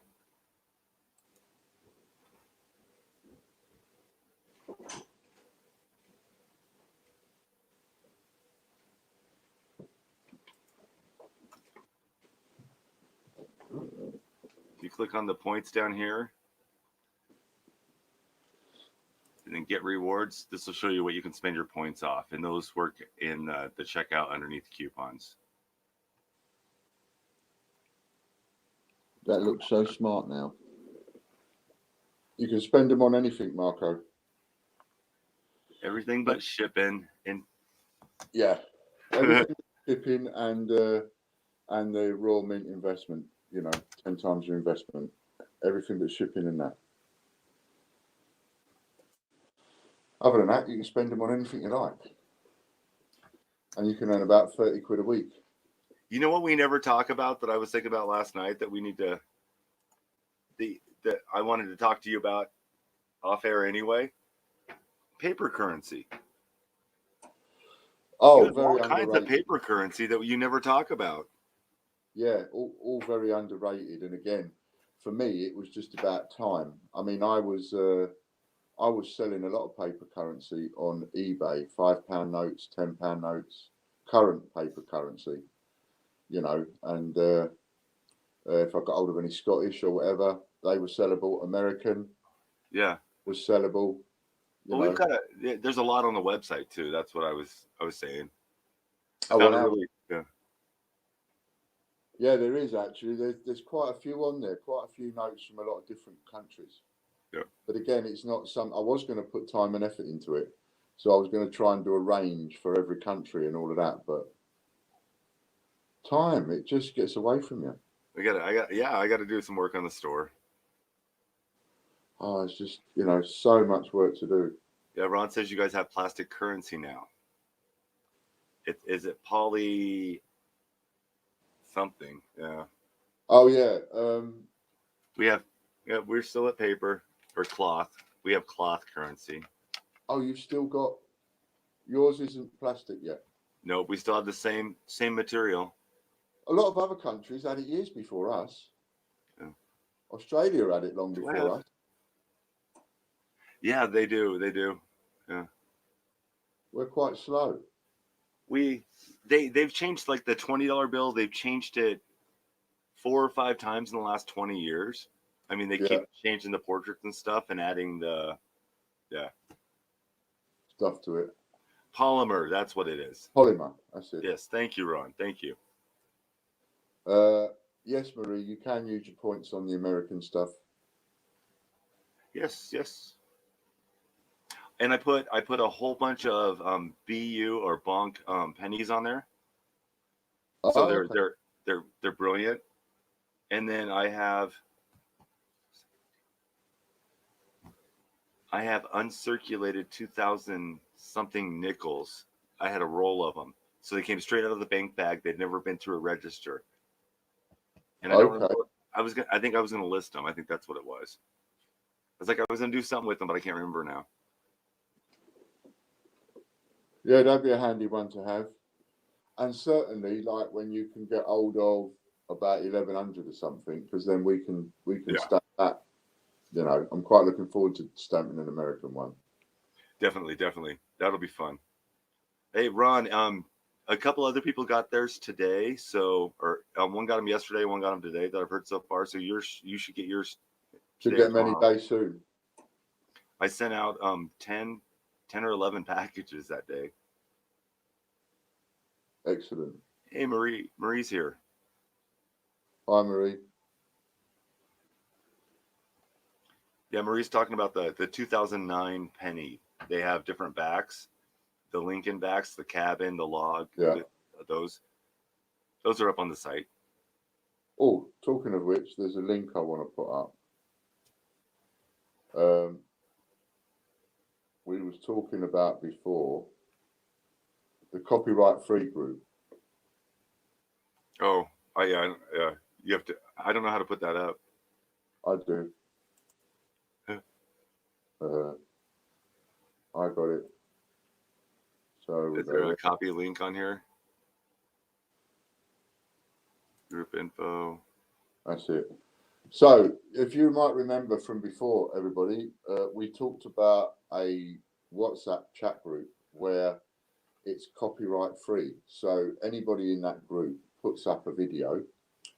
If you click on the points down here and then get rewards, this will show you what you can spend your points off, and those work in the checkout underneath the coupons. That looks so smart now. You can spend them on anything, Marco. Everything but shipping and everything shipping and the Royal Mint investment. 10 times your investment. Everything but shipping and that. Other than that, you can spend them on anything you like, and you can earn about 30 quid a week. You know what we never talk about that I was thinking about last night that we need to that I wanted to talk to you about off air anyway? Paper currency. Oh, all kinds of paper currency that you never talk about. Yeah, all very underrated. And again, for me, it was just about time. I mean, I was selling a lot of paper currency on eBay, £5 notes, £10 notes, current paper currency, and if I got hold of any Scottish or whatever, they were sellable. American, was sellable. Well, we've got there's a lot on the website too. That's what I was saying. Yeah, there is actually. There's quite a few on there. Quite a few notes from a lot of different countries. Yeah. But again, it's not some. I was going to put time and effort into it, so I was going to try and do a range for every country and all of that. But time, it just gets away from you. I got to do some work on the store. Oh, it's just so much work to do. Yeah, Ron says you guys have plastic currency now. Is it poly something? Yeah. Oh yeah. We're still at paper or cloth. We have cloth currency. Oh, you've still got yours isn't plastic yet. No, we still have the same material. A lot of other countries had it years before us. Yeah. Australia had it long before us. Yeah, they do. Yeah. We're quite slow. They've changed like the $20 bill. They've changed it 4 or 5 times in the last 20 years. I mean, they keep changing the portraits and stuff and adding the stuff to it. Polymer, that's what it is. Polymer, that's it. Yes, thank you, Ron. Thank you. Yes, Marie, you can use your points on the American stuff. Yes. And I put a whole bunch of BU or bonk pennies on there. So they're brilliant. And then I have uncirculated 2000 something nickels. I had a roll of them. So they came straight out of the bank bag. They'd never been through a register. And I I think I was gonna list them. I think that's what it was. I was like, I was gonna do something with them, but I can't remember now. Yeah, that'd be a handy one to have. And certainly, like when you can get hold of about 1100 or something, because then we can Yeah. stamp that. You know, I'm quite looking forward to stamping an American one. Definitely. That'll be fun. Hey, Ron. A couple other people got theirs today. So, or one got them yesterday, one got them today that I've heard so far. So you should get yours. Should Today or get many tomorrow. days soon. I sent out 10 or 11 packages that day. Excellent. Hey, Marie's here. Hi, Marie. Yeah, Marie's talking about the 2009 Penny. They have different backs, the Lincoln backs, the cabin, the log. Yeah. Those are up on the site. Oh, talking of which, there's a link I want to put up. We was talking about before the copyright free group. Oh, yeah. You have to. I don't know how to put that up. I do. I got it. So is there a copy link on here? Group info. That's it. So, if you might remember from before, everybody, we talked about a WhatsApp chat group where it's copyright free. So, anybody in that group puts up a video,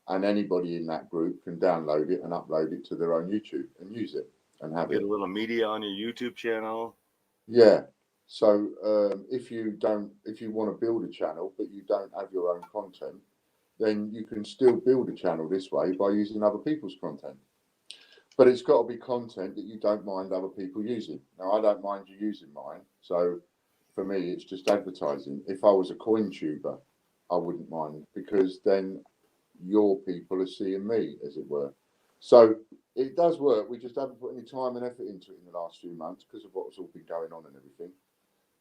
and anybody in that group can download it and upload it to their own YouTube and use it and have Get a little media on your YouTube channel. Yeah. So, if you want to build a channel but you don't have your own content, then you can still build a channel this way by using other people's content. But it's got to be content that you don't mind other people using. Now, I don't mind you using mine. So for me, it's just advertising. If I was a coin tuber, I wouldn't mind, because then your people are seeing me, as it were. So it does work. We just haven't put any time and effort into it in the last few months because of what's all been going on and everything.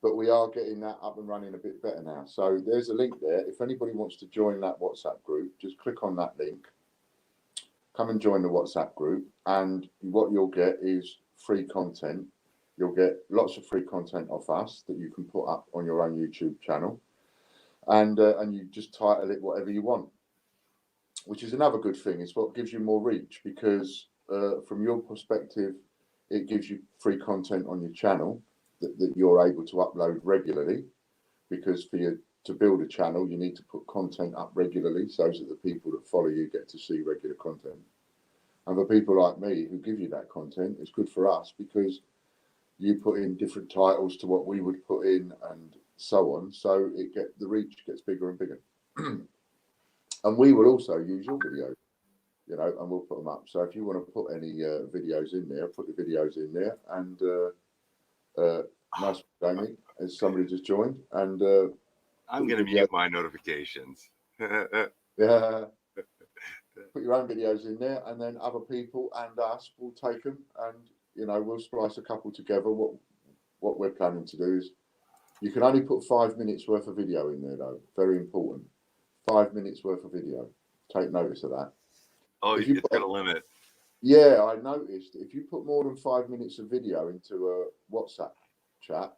But we are getting that up and running a bit better now. So there's a link there. If anybody wants to join that WhatsApp group, just click on that link. Come and join the WhatsApp group. And what you'll get is free content. You'll get lots of free content off us that you can put up on your own YouTube channel. And you just title it whatever you want, which is another good thing. It's what gives you more reach, because from your perspective, it gives you free content on your channel that you're able to upload regularly, because for you to build a channel, you need to put content up regularly so that the people that follow you get to see regular content. And for people like me who give you that content, it's good for us because you put in different titles to what we would put in and so on. So the reach gets bigger and bigger. And we will also use your videos, and we'll put them up. So if you want to put any videos in there, put the videos in there. And nice, Jamie, as somebody just joined. And I'm going to mute my notifications. Yeah. Put your own videos in there, and then other people and us will take them, and we'll splice a couple together. What we're planning to do is, you can only put 5 minutes worth of video in there, though. Very important. 5 minutes worth of video. Take notice of that. Oh, it's got a limit. Yeah, I noticed if you put more than 5 minutes of video into a WhatsApp chat,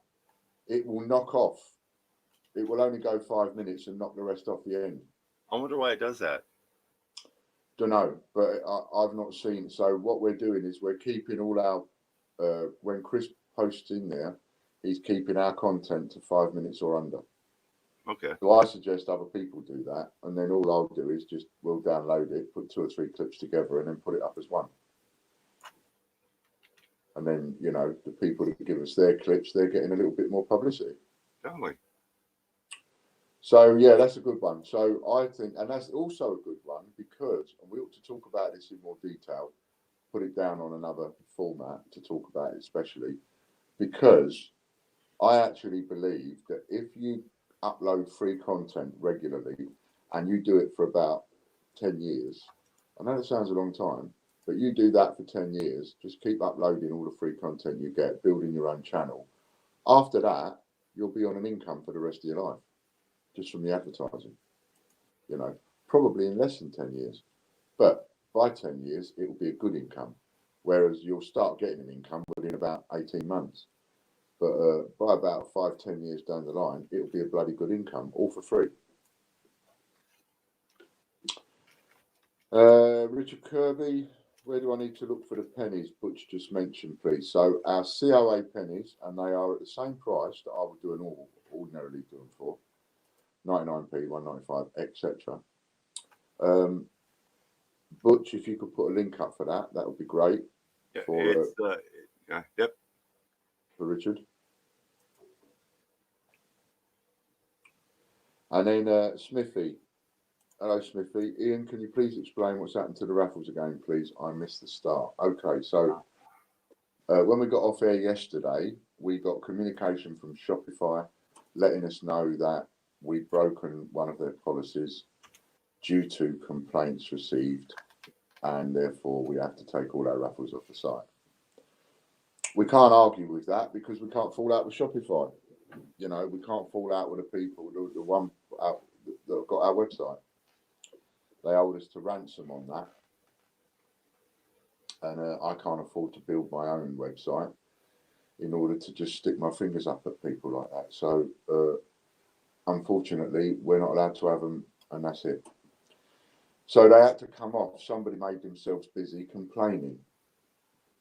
it will knock off. It will only go 5 minutes and knock the rest off the end. I wonder why it does that. Don't know, but I've not seen. So what we're doing is we're keeping all our, when Chris posts in there, he's keeping our content to 5 minutes or under. Okay. So I suggest other people do that, and then all I'll do is we'll download it, put 2 or 3 clips together, and then put it up as one. And then, the people that give us their clips, they're getting a little bit more publicity. Definitely. So, yeah, that's a good one. So I think, and that's also a good one because, and we ought to talk about this in more detail, put it down on another format to talk about it, especially because I actually believe that if you upload free content regularly and you do it for about 10 years, I know it sounds a long time, but you do that for 10 years, just keep uploading all the free content you get, building your own channel. After that, you'll be on an income for the rest of your life, just from the advertising, probably in less than 10 years. But by 10 years, it will be a good income. Whereas you'll start getting an income within about 18 months. But by about 5-10 years down the line, it'll be a bloody good income, all for free. Richard Kirby, where do I need to look for the pennies Butch just mentioned, please? So our COA pennies, and they are at the same price that I would do an ordinarily do them for, 99p, 195, etc. Butch, if you could put a link up for that, that would be great. Yeah, For yep. For Richard. And then Smithy. Hello, Smithy. Ian, can you please explain what's happened to the raffles again, please? I missed the start. Okay, so when we got off air yesterday, we got communication from Shopify letting us know that we'd broken one of their policies due to complaints received, and therefore we have to take all our raffles off the site. We can't argue with that because we can't fall out with Shopify. You know, we can't fall out with the people, the one out that have got our website. They hold us to ransom on that. And I can't afford to build my own website in order to just stick my fingers up at people like that. So, unfortunately, we're not allowed to have them, and that's it. So they had to come off. Somebody made themselves busy complaining.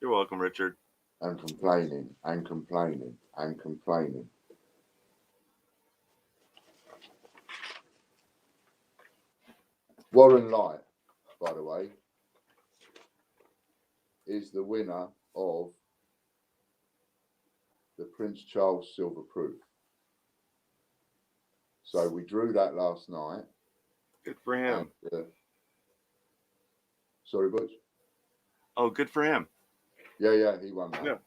You're welcome, Richard. And complaining and complaining and complaining. Warren Light, by the way, is the winner of the Prince Charles Silver Proof. So we drew that last night. Good for him. And, sorry, Butch? Oh, good for him. Yeah, he won that. Yeah.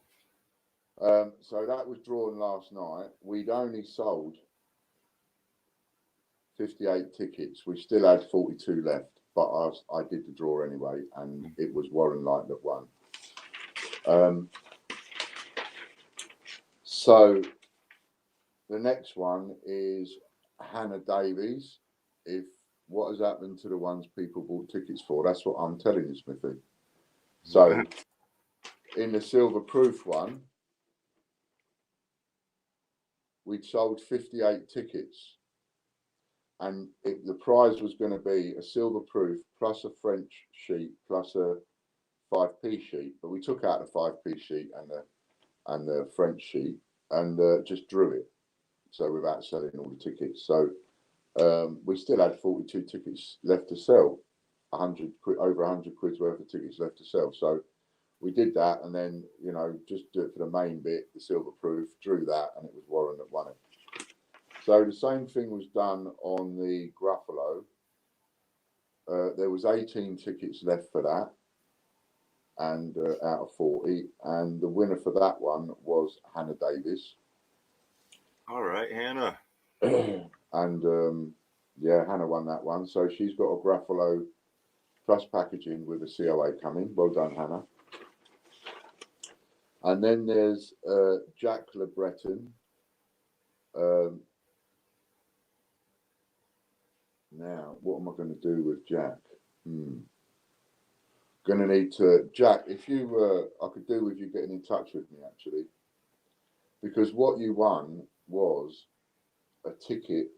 So that was drawn last night. We'd only sold 58 tickets. We still had 42 left, but I did the draw anyway, and it was Warren Light that won. So the next one is Hannah Davies. What has happened to the ones people bought tickets for? That's what I'm telling you, Smithy. So in the Silver Proof one, we'd sold 58 tickets. And the prize was going to be a Silver Proof plus a French sheet plus a 5p sheet. But we took out the 5p sheet and the French sheet and just drew it. So without selling all the tickets. So we still had 42 tickets left to sell. 100 quid, over 100 quid's worth of tickets left to sell. So we did that, and then, you know, just do it for the main bit, the Silver Proof, drew that, and it was Warren that won it. So the same thing was done on the Gruffalo. There was 18 tickets left for that, and out of 40, and the winner for that one was Hannah Davis. All right, Hannah. And yeah, Hannah won that one. So she's got a Gruffalo plus packaging with a COA coming. Well done, Hannah. And then there's Jack Le Breton. Now, what am I going to do with Jack? Going to need to, Jack, if you, I could do with you getting in touch with me, actually. Because what you won was a ticket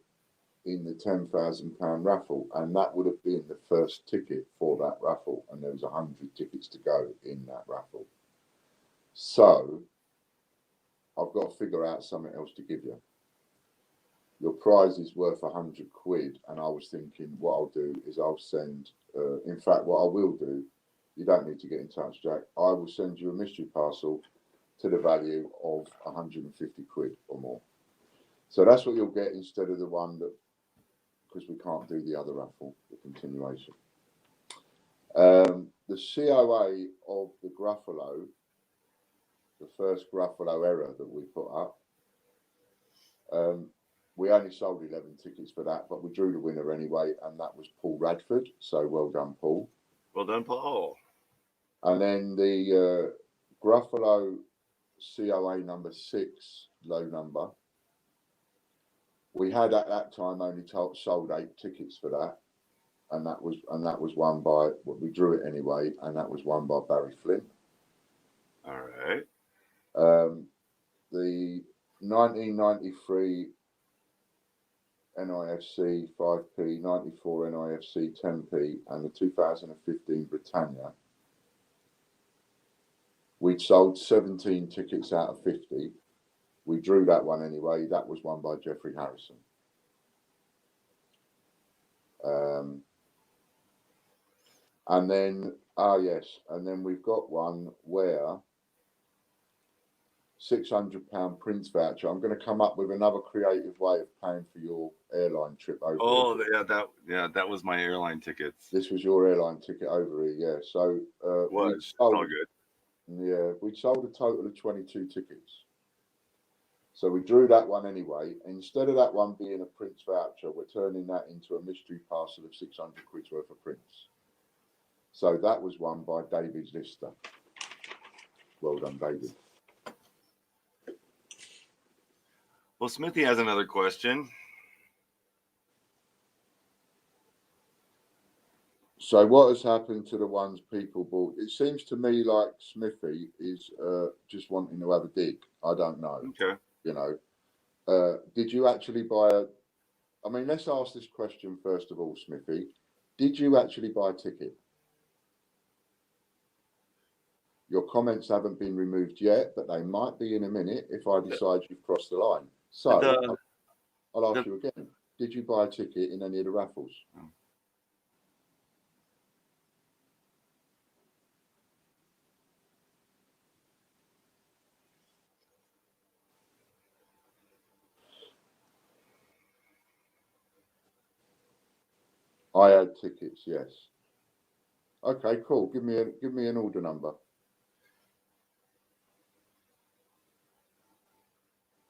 in the £10,000 raffle, and that would have been the first ticket for that raffle, and there was 100 tickets to go in that raffle. So I've got to figure out something else to give you. Your prize is worth 100 quid, and I was thinking what I'll do is I'll send, in fact, what I will do, you don't need to get in touch, Jack, I will send you a mystery parcel to the value of 150 quid or more. So that's what you'll get instead of the one that, because we can't do the other raffle, the continuation. The COA of the Gruffalo, the first Gruffalo error that we put up, we only sold 11 tickets for that, but we drew the winner anyway, and that was Paul Radford. So well done, Paul. Well done, Paul. And then the Gruffalo COA number 6, low number. We had at that time only sold 8 tickets for that. and that was won by, well, we drew it anyway, and that was won by Barry Flint. All right. The 1993 NIFC 5p, 94 NIFC 10p, and the 2015 Britannia. We'd sold 17 tickets out of 50. We drew that one anyway. That was won by Jeffrey Harrison. And then, and then we've got one where £600 Prince voucher. I'm going to come up with another creative way of paying for your airline trip over. Oh, that was my airline tickets. This was your airline ticket over here, yeah. So it's all good. Yeah, we sold a total of 22 tickets. So we drew that one anyway. Instead of that one being a Prince voucher, we're turning that into a mystery parcel of 600 quid's worth of Prince. So that was won by David Lister. Well done, David. Well, Smithy has another question. So what has happened to the ones people bought? It seems to me like Smithy is just wanting to have a dig. I don't know. Okay. You know, did you actually buy I mean, let's ask this question first of all, Smithy. Did you actually buy a ticket? Your comments haven't been removed yet, but they might be in a minute if I decide you've crossed the line. So I'll ask you again. Did you buy a ticket in any of the raffles? Oh. I had tickets, yes. Okay, cool. Give me an order number.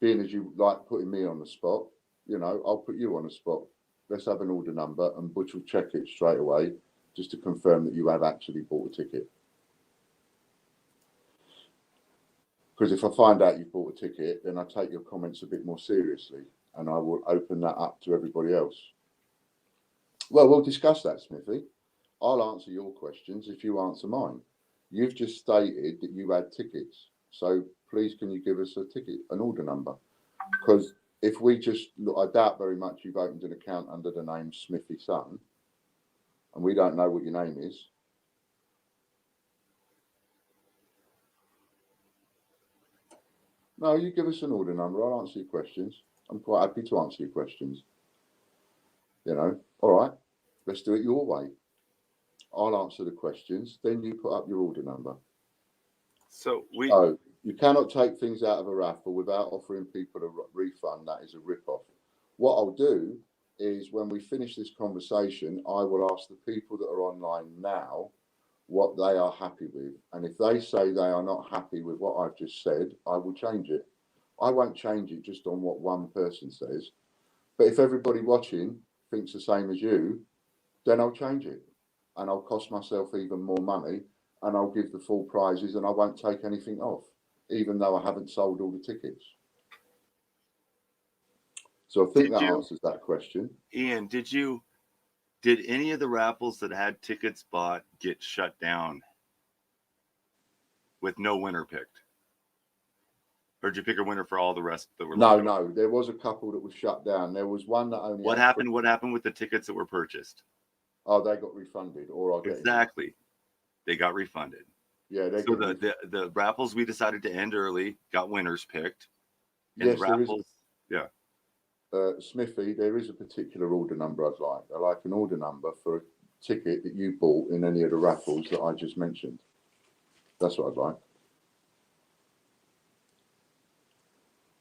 Being as you like putting me on the spot, you know, I'll put you on the spot. Let's have an order number, and Butch will check it straight away just to confirm that you have actually bought a ticket. Because if I find out you've bought a ticket, then I take your comments a bit more seriously, and I will open that up to everybody else. Well, we'll discuss that, Smithy. I'll answer your questions if you answer mine. You've just stated that you had tickets. So please, can you give us a ticket, an order number? Because if we just look, I doubt very much you've opened an account under the name Smithy Sutton, and we don't know what your name is. No, you give us an order number. I'll answer your questions. I'm quite happy to answer your questions. You know, all right, let's do it your way. I'll answer the questions, then you put up your order number. So you cannot take things out of a raffle without offering people a refund. That is a rip-off. What I'll do is when we finish this conversation, I will ask the people that are online now what they are happy with. And if they say they are not happy with what I've just said, I will change it. I won't change it just on what one person says. But if everybody watching thinks the same as you, then I'll change it. And I'll cost myself even more money, and I'll give the full prizes, and I won't take anything off, even though I haven't sold all the tickets. So I think that answers that question. Ian, did any of the raffles that had tickets bought get shut down with no winner picked? Or did you pick a winner for all the rest that were left? No, there was a couple that was shut down. There was one that only. What happened with the tickets that were purchased? Oh, they got refunded, or I get exactly. They got refunded. Yeah, they so the raffles we decided to end early got winners picked. And yes, the raffles, yeah. Smithy, there is a particular order number I'd like. I like an order number for a ticket that you bought in any of the raffles that I just mentioned. That's what I'd like.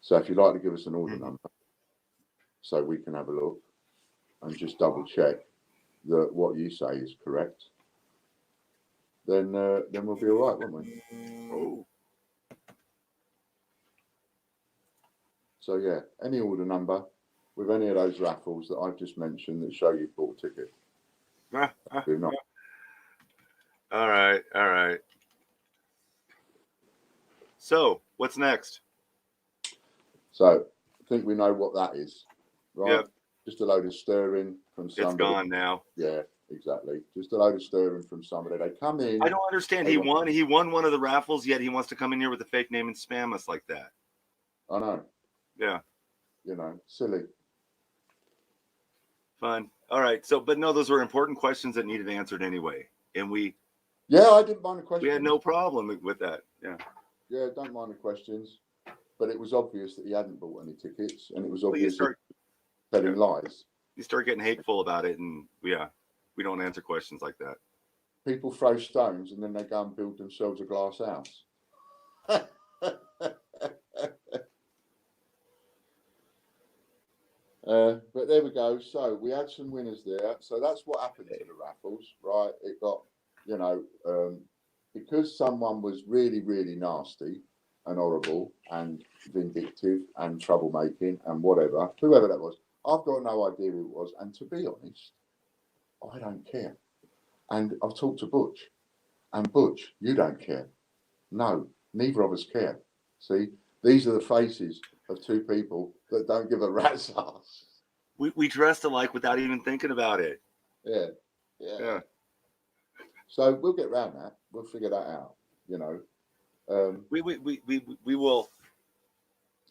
So if you'd like to give us an order number, so we can have a look and just double check that what you say is correct, then we'll be all right, won't we? Oh. So yeah, any order number with any of those raffles that I've just mentioned that show you've bought a ticket. Do not. All right. So what's next? So I think we know what that is, right? Yep. Just a load of stirring from somebody. It's gone now. Yeah, exactly. Just a load of stirring from somebody. They come in. I don't understand. He won one of the raffles, yet he wants to come in here with a fake name and spam us like that. I know. Yeah. You know, silly. Fun. All right. So, but no, those were important questions that needed answered anyway. And Yeah, I didn't mind the questions. we had no problem with that. Yeah. Yeah, don't mind the questions. But it was obvious that he hadn't bought any tickets, and it was Well, obvious that he was telling lies. You start getting hateful about it, and we don't answer questions like that. People throw stones, and then they go and build themselves a glass house. But there we go. So we had some winners there. So that's what happened to the raffles, right? It got, because someone was really, really nasty and horrible and vindictive and troublemaking and whatever, whoever that was, I've got no idea who it was. And to be honest, I don't care. And I've talked to Butch, and Butch, you don't care. No, neither of us care. See, these are the faces of two people that don't give a rat's ass. We dressed alike without even thinking about it. Yeah. So we'll get around that. We'll figure that out. We will.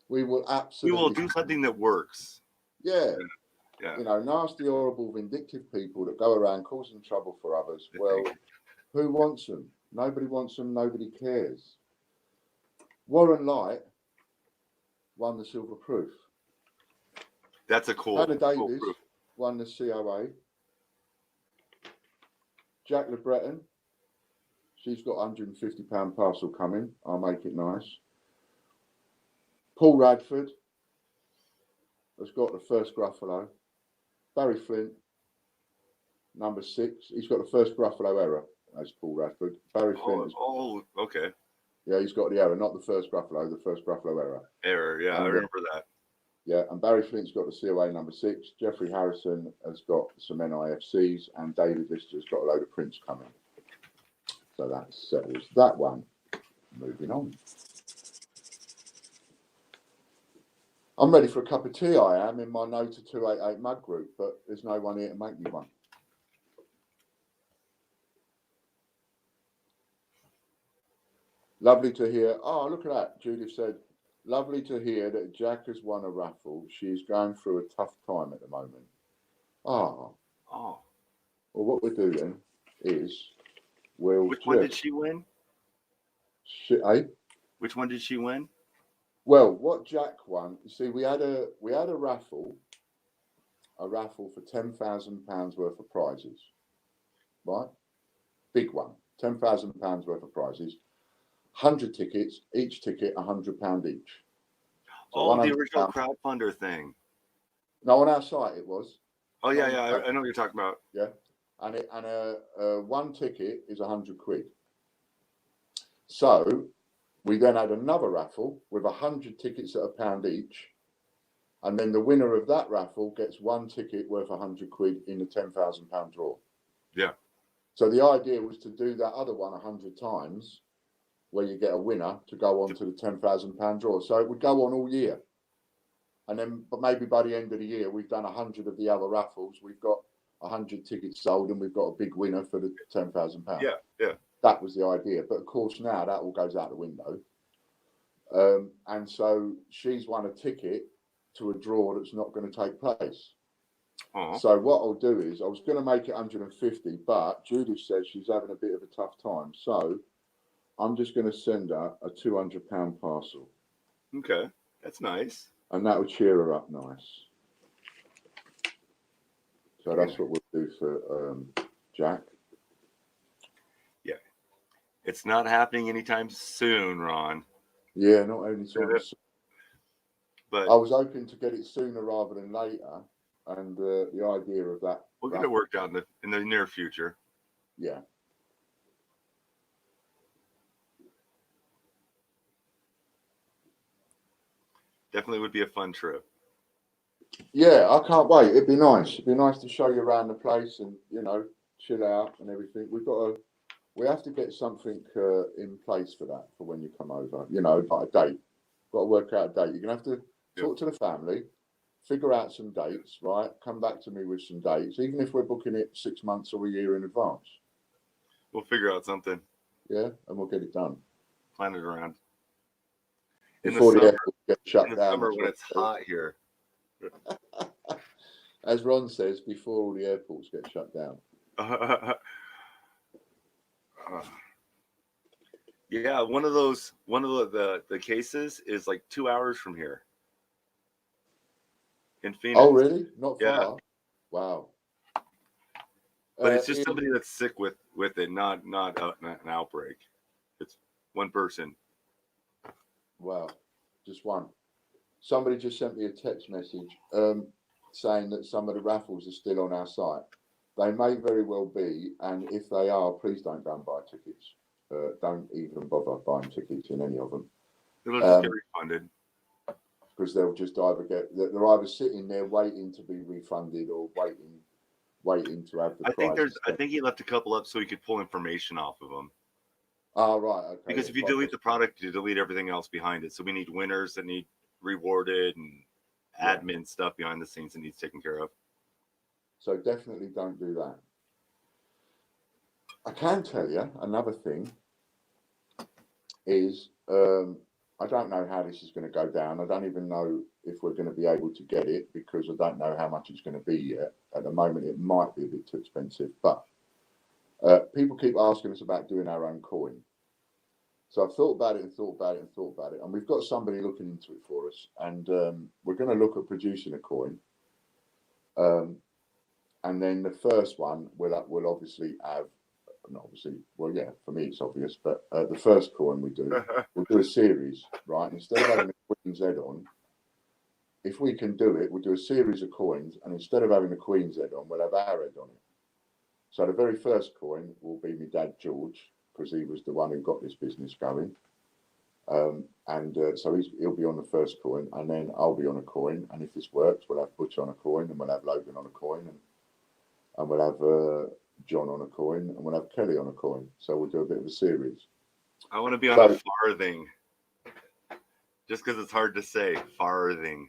We will absolutely. We will do something that works. Yeah. Nasty, horrible, vindictive people that go around causing trouble for others. Well, who wants them? Nobody wants them. Nobody cares. Warren Light won the Silver Proof. That's a cool. Hannah Davis cool won the COA. Jack LeBreton, she's got £150 parcel coming. I'll make it nice. Paul Radford has got the first Gruffalo. Barry Flint, number 6. He's got the first Gruffalo error. That's Paul Radford. Barry Flint. Okay. Yeah, he's got the error, not the first Gruffalo, the first Gruffalo error. Yeah, I remember that. Yeah, and Barry Flint's got the COA number 6. Jeffrey Harrison has got some NIFCs, and David Lister's got a load of prints coming. So that settles that one. Moving on. I'm ready for a cup of tea, I am, in my No to 288 mug group, but there's no one here to make me one. Lovely to hear. Oh, look at that. Judith said, lovely to hear that Jack has won a raffle. She's going through a tough time at the moment. Oh. Well, what we'll do then is Which one did she win? Which one did she win? Well, what Jack won, you see, we had a raffle for £10,000 worth of prizes, right? Big one, £10,000 worth of prizes, 100 tickets, each ticket £100 each. So the original crowdfunder thing. No, on our site it was. Oh yeah, I know what you're talking about. Yeah, and one ticket is £100. So we then had another raffle with 100 tickets at £1 each, and then the winner of that raffle gets one ticket worth £100 in the £10,000 draw. Yeah. So the idea was to do that other one 100 times, where you get a winner to go on to the £10,000 draw. So it would go on all year, and then but maybe by the end of the year we've done 100 of the other raffles. We've got 100 tickets sold, and we've got a big winner for the £10,000. Yeah. That was the idea, but of course now that all goes out the window. And so she's won a ticket to a draw that's not going to take place. So what I'll do is, I was going to make it 150, but Judith says she's having a bit of a tough time. So I'm just going to send her a £200 parcel. Okay, that's nice. And that will cheer her up nice. So that's what we'll do for Jack. Yeah. It's not happening anytime soon, Ron. Yeah, not anytime soon. But I was hoping to get it sooner rather than later. And the idea of that. We'll get it worked out in the near future. Yeah. Definitely would be a fun trip. Yeah, I can't wait. It'd be nice. It'd be nice to show you around the place and, chill out and everything. We have to get something in place for that, for when you come over, like a date. Got to work out a date. You're going to have to talk to the family figure out some dates, right? Come back to me with some dates, even if we're booking it 6 months or a year in advance. We'll figure out something. Yeah, and we'll get it done. Plan it around. Before the airport gets shut in the down. summer when it's hot here. As Ron says, before all the airports get shut down. Yeah, one of the cases is like 2 hours from here in Phoenix. Oh, really? Not far. Yeah. Wow. But it's just somebody that's sick with it, not an outbreak. It's one person. Wow, just one. Somebody just sent me a text message saying that some of the raffles are still on our site. They may very well be, and if they are, please don't go and buy tickets. Don't even bother buying tickets in any of them. It'll just get refunded. Because they'll just they're either sitting there waiting to be refunded or waiting to have the prize. I think he left a couple up so he could pull information off of them. Oh, right. Okay. Because if you delete the product, you delete everything else behind it. So we need winners that need rewarded and admin stuff behind the scenes that needs taken care of. So definitely don't do that. I can tell you another thing is I don't know how this is going to go down. I don't even know if we're going to be able to get it because I don't know how much it's going to be yet. At the moment, it might be a bit too expensive, but people keep asking us about doing our own coin. So I've thought about it and thought about it and thought about it. And we've got somebody looking into it for us. And we're going to look at producing a coin. And then the first one will obviously have, not obviously, well, yeah, for me it's obvious, but the first coin we do, we'll do a series, right? Instead of having a Queen's head on, if we can do it, we'll do a series of coins. And instead of having the Queen's head on, we'll have our head on it. So the very first coin will be my dad, George, because he was the one who got this business going. So he'll be on the first coin, and then I'll be on a coin. And if this works, we'll have Butch on a coin, and we'll have Logan on a coin, and we'll have John on a coin, and we'll have Kelly on a coin. So we'll do a bit of a series. I want to be on a farthing, just because it's hard to say farthing.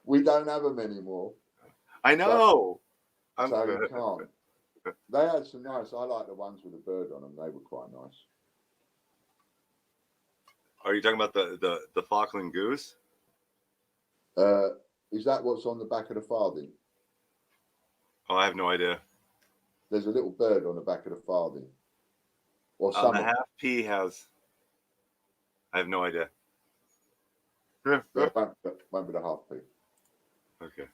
We don't have them anymore. I know. So you can't. They had some nice. I like the ones with the bird on them. They were quite nice. Are you talking about the Falkland goose? Is that what's on the back of the farthing? Oh, I have no idea. There's a little bird on the back of the farthing. Or some. The half P has. I have no idea. Won't be the half P. Okay.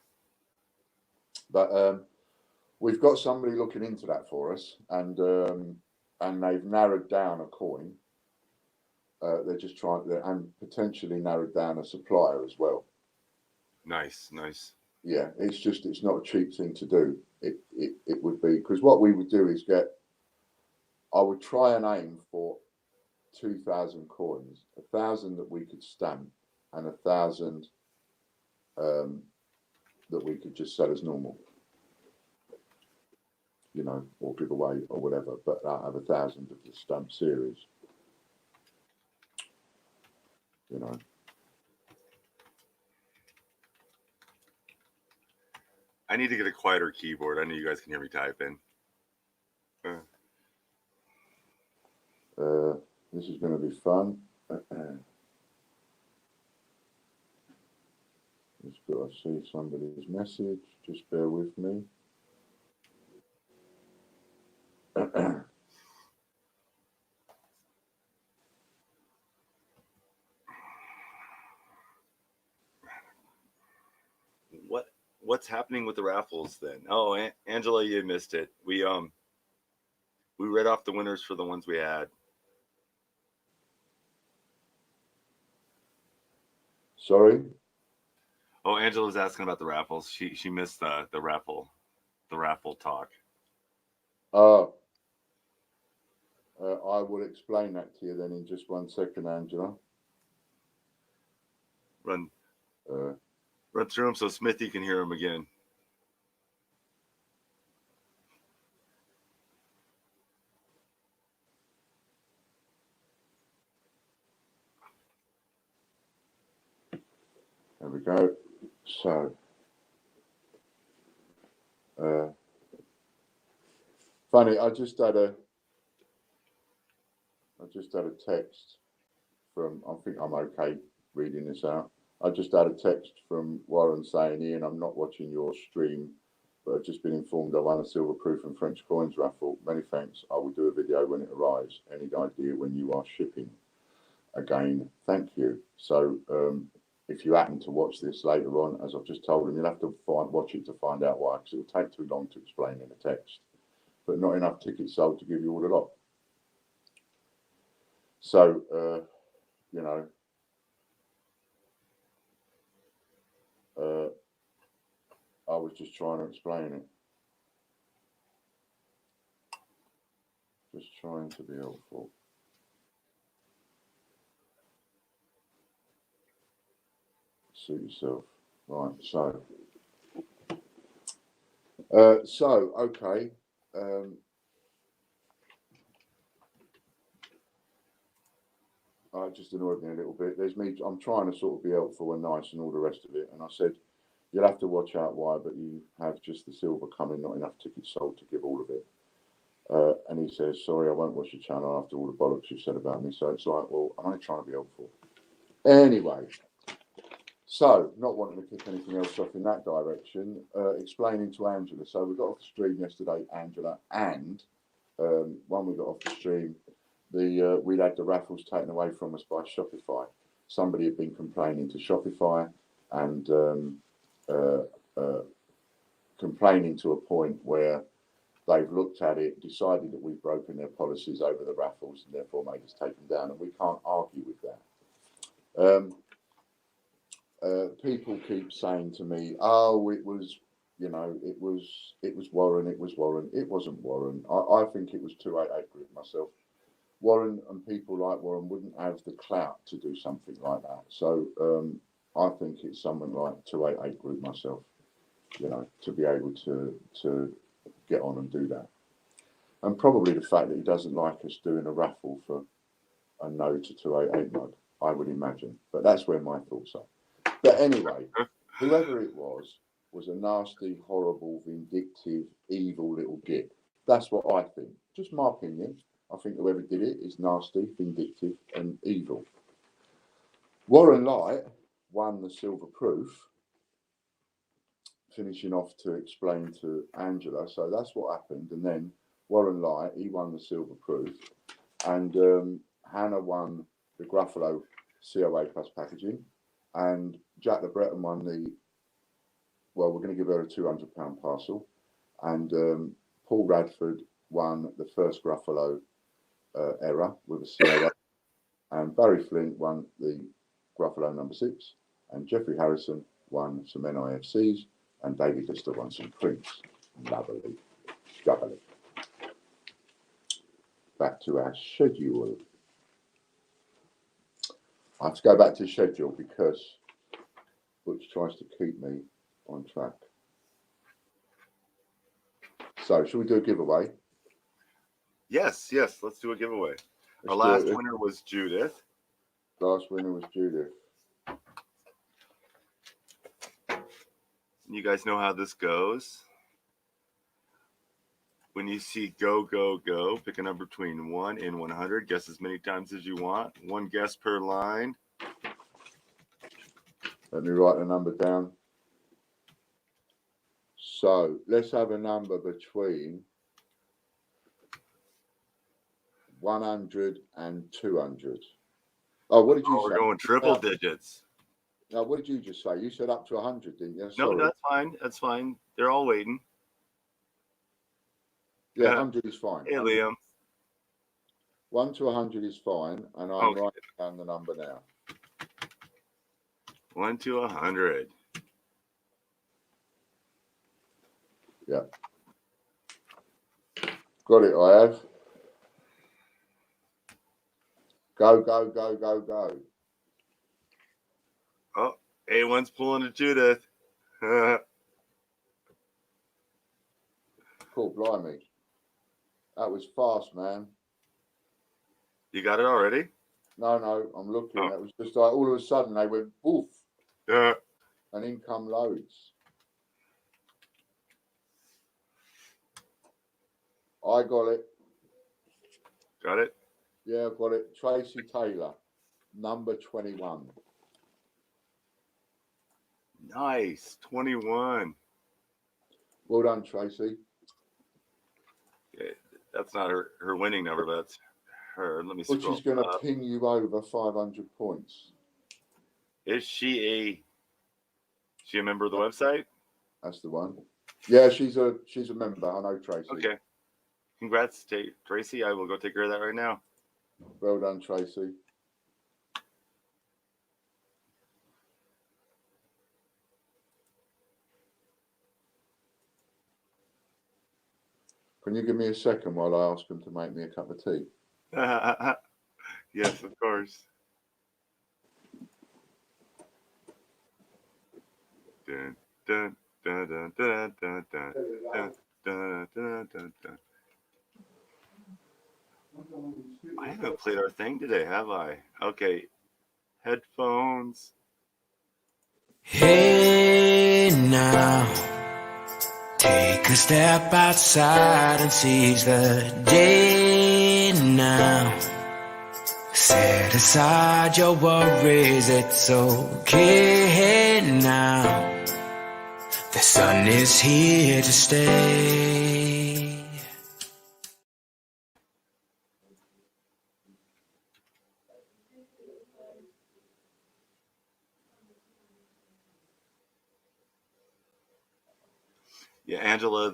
But we've got somebody looking into that for us, and they've narrowed down a coin. They're just trying to, and potentially narrowed down a supplier as well. Nice. Yeah, it's not a cheap thing to do. It would be, because what we would do is I would try and aim for 2,000 coins, 1,000 that we could stamp, and 1,000 that we could just sell as normal. You know, or give away or whatever, but I have 1,000 of the stamp series. You know. I need to get a quieter keyboard. I know you guys can hear me typing. This is going to be fun. Just got to see somebody's message. Just bear with me. What's happening with the raffles then? Oh, Angela, you missed it. We read off the winners for the ones we had. Sorry? Oh, Angela's asking about the raffles. She missed the raffle talk. I will explain that to you then in just 1 second, Angela. Run through him so Smithy can hear him again. There we go. So, funny, I just had a text from, I think I'm okay reading this out. I just had a text from Warren saying, Ian, I'm not watching your stream, but I've just been informed I won a silver proof and French coins raffle. Many thanks. I will do a video when it arrives. Any idea when you are shipping? Again, thank you. So if you happen to watch this later on, as I've just told him, you'll have to watch it to find out why, because it'll take too long to explain in the text. But not enough tickets sold to give you all the lot. So, you know, I was just trying to explain it. Just trying to be helpful. Suit yourself. Right, so okay. It just annoyed me a little bit. There's me, I'm trying to sort of be helpful and nice and all the rest of it. And I said, you'll have to watch out why, but you have just the silver coming, not enough tickets sold to give all of it. And he says, sorry, I won't watch your channel after all the bollocks you said about me. So it's like, well, I'm only trying to be helpful. Anyway, so not wanting to kick anything else off in that direction, explaining to Angela. So we got off the stream yesterday, Angela, and when we got off the stream, we'd had the raffles taken away from us by Shopify. Somebody had been complaining to Shopify and complaining to a point where they've looked at it, decided that we've broken their policies over the raffles and therefore made us take them down, and we can't argue with that. People keep saying to me, oh, it was, you know, it was Warren, it was Warren. It wasn't Warren. I think it was 288 Group myself. Warren and people like Warren wouldn't have the clout to do something like that. So I think it's someone like 288 Group myself, you know, to be able to get on and do that. And probably the fact that he doesn't like us doing a raffle for a no to 288 mug, I would imagine. But that's where my thoughts are. But anyway, whoever it was a nasty, horrible, vindictive, evil little git. That's what I think. Just my opinion. I think whoever did it is nasty, vindictive, and evil. Warren Light won the silver proof, finishing off to explain to Angela. So that's what happened. And then Warren Light, he won the silver proof. And Hannah won the Gruffalo COA Plus packaging. And Jack the Breton won we're going to give her a £200 parcel. And Paul Radford won the first Gruffalo era with a COA. And Barry Flint won the Gruffalo number 6. And Jeffrey Harrison won some NIFCs. And David Lister won some prints. Lovely. Jubbly. Back to our schedule. I have to go back to the schedule because Butch tries to keep me on track. So, shall we do a giveaway? Yes, let's do a giveaway. Our last winner was Judith. Last winner was Judith. You guys know how this goes. When you see go, go, go, pick a number between 1 and 100. Guess as many times as you want. One guess per line. Let me write the number down. So let's have a number between 100 and 200. Oh, what did you say? We're going triple digits. No, what did you just say? You said up to 100, didn't you? Sorry. No, that's fine. That's fine. They're all waiting. Yeah, 100 is fine. Hey, Liam. 1 to 100 is fine, and I'm writing down the number now. 1 to 100. Yeah. Got it, I have. Go, go, go, go, go. Oh, A1's pulling to Judith. Cool, blimey. That was fast, man. You got it already? No, I'm looking. It was just like all of a sudden they went, oof. and in come loads. I got it. Got it? Yeah, I've got it. Tracy Taylor, number 21. Nice. 21. Well done, Tracy. Yeah, that's not her winning number, but that's her. Let me scroll. Butch is going to ping you over 500 points. Is she a member of the website? That's the one. Yeah, she's a member. I know Tracy. Okay. Congrats, Tracy. I will go take care of that right now. Well done, Tracy. Can you give me a second while I ask them to make me a cup of tea? Yes, of course. Dun, dun, dun, dun, dun, dun, dun, dun, dun, dun, dun, dun. I haven't played our thing today, have I? Okay. Headphones. Hey now, take a step outside and seize the day now. Set aside your worries, it's okay now. The sun is here to stay. Yeah, Angela,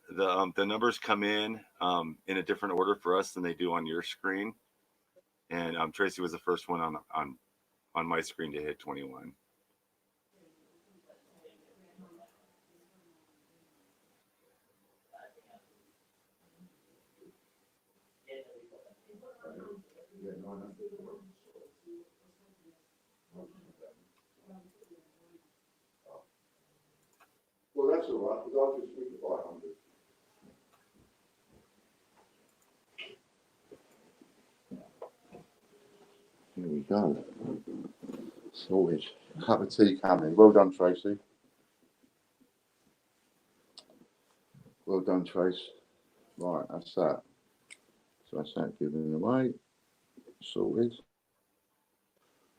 the numbers come in a different order for us than they do on your screen. And Tracy was the first one on my screen to hit 21. Well, that's all right, because I'll just speak to 500. Here we go. Sorted. Cup of tea coming. Well done, Tracy. Well done, Trace. Right, that's that. So that's that given away. Sorted.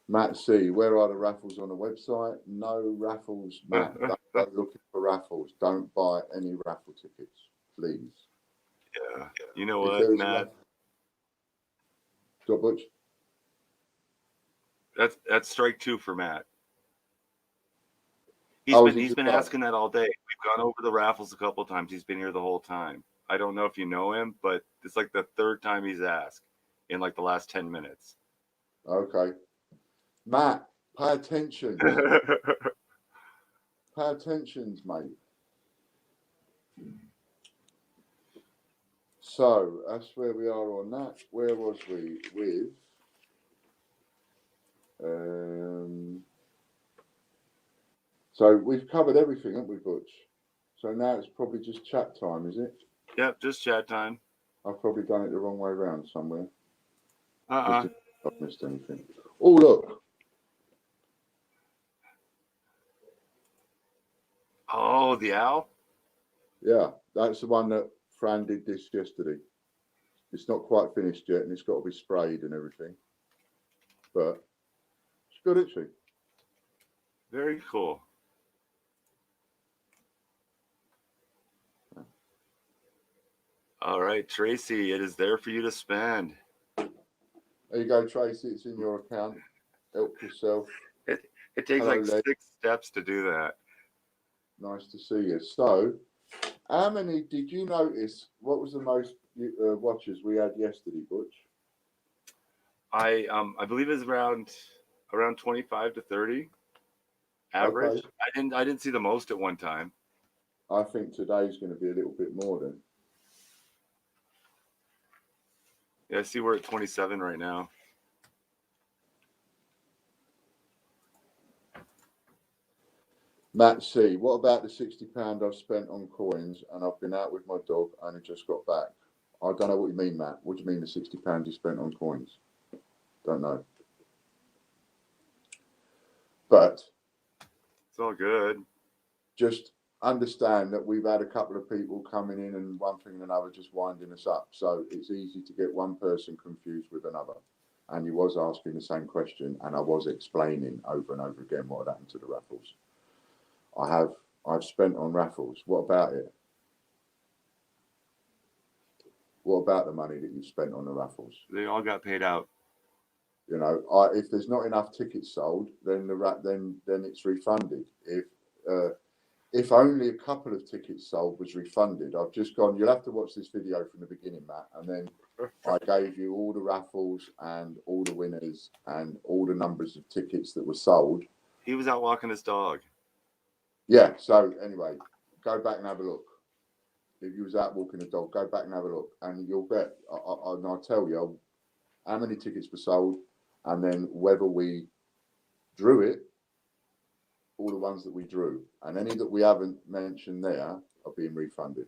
Matt C, where are the raffles on the website? No raffles, Matt. Don't go looking for raffles. Don't buy any raffle tickets, please. Yeah. You know what, Matt? Got Butch? That's strike two for Matt. He's been asking that all day. We've gone over the raffles a couple of times. He's been here the whole time. I don't know if you know him, but it's like the third time he's asked in like the last 10 minutes. Okay. Matt, pay attention. Pay attention, mate. So that's where we are on that. Where was we with? So we've covered everything, haven't we, Butch? So now it's probably just chat time, is it? Yep, just chat time. I've probably done it the wrong way around somewhere. Uh-uh. Just if I've missed anything. Oh, look. Oh, the owl? Yeah, that's the one that Fran did this yesterday. It's not quite finished yet, and it's got to be sprayed and everything. But it's good, isn't she? Very cool. All right, Tracy, it is there for you to spend. There you go, Tracy. It's in your account. Help yourself. It takes Hello, like 6 steps to do that. Nice to see you. So, how many did you notice? What was the most watches we had yesterday, Butch? I believe it's around 25 to 30 average. Okay. I didn't see the most at one time. I think today's going to be a little bit more then. Yeah, I see we're at 27 right now. Matt C, what about the £60 I've spent on coins and I've been out with my dog and I just got back? I don't know what you mean, Matt. What do you mean the £60 you spent on coins? Don't know. But It's all good. Just understand that we've had a couple of people coming in and one thing and another just winding us up. So it's easy to get one person confused with another. And you was asking the same question, and I was explaining over and over again what had happened to the raffles. I've spent on raffles. What about it? What about the money that you've spent on the raffles? They all got paid out. You know, if there's not enough tickets sold, then then it's refunded. If only a couple of tickets sold was refunded, I've just gone. You'll have to watch this video from the beginning, Matt, and then I gave you all the raffles and all the winners and all the numbers of tickets that were sold. He was out walking his dog. Yeah. So anyway, go back and have a look. If you was out walking the dog, go back and have a look, and you'll bet. I'll tell you how many tickets were sold, and then whether we drew it, all the ones that we drew, and any that we haven't mentioned there are being refunded.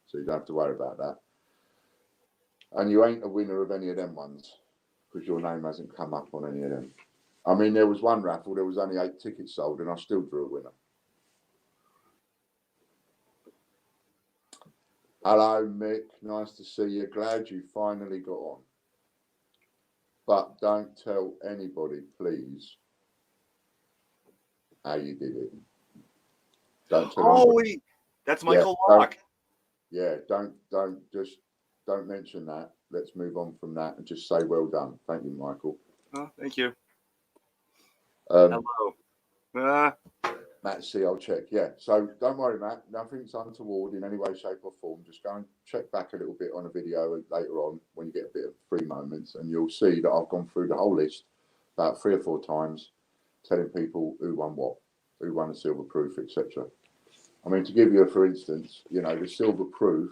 So you don't have to worry about that. And you ain't a winner of any of them ones because your name hasn't come up on any of them. I mean, there was one raffle, there was only 8 tickets sold, and I still drew a winner. Hello, Mick. Nice to see you. Glad you finally got on. But don't tell anybody, please, how you did it. Don't tell anybody. Wait, that's Michael Yeah, Locke. Don't mention that. Let's move on from that and just say well done. Thank you, Michael. Oh, thank you. Hello. Matt C, I'll check. Yeah. So don't worry, Matt. Nothing's untoward in any way, shape, or form. Just go and check back a little bit on a video later on when you get a bit of free moments, and you'll see that I've gone through the whole list about 3 or 4 times, telling people who won what, who won the silver proof, etc. I mean, to give you a for instance, you know, the silver proof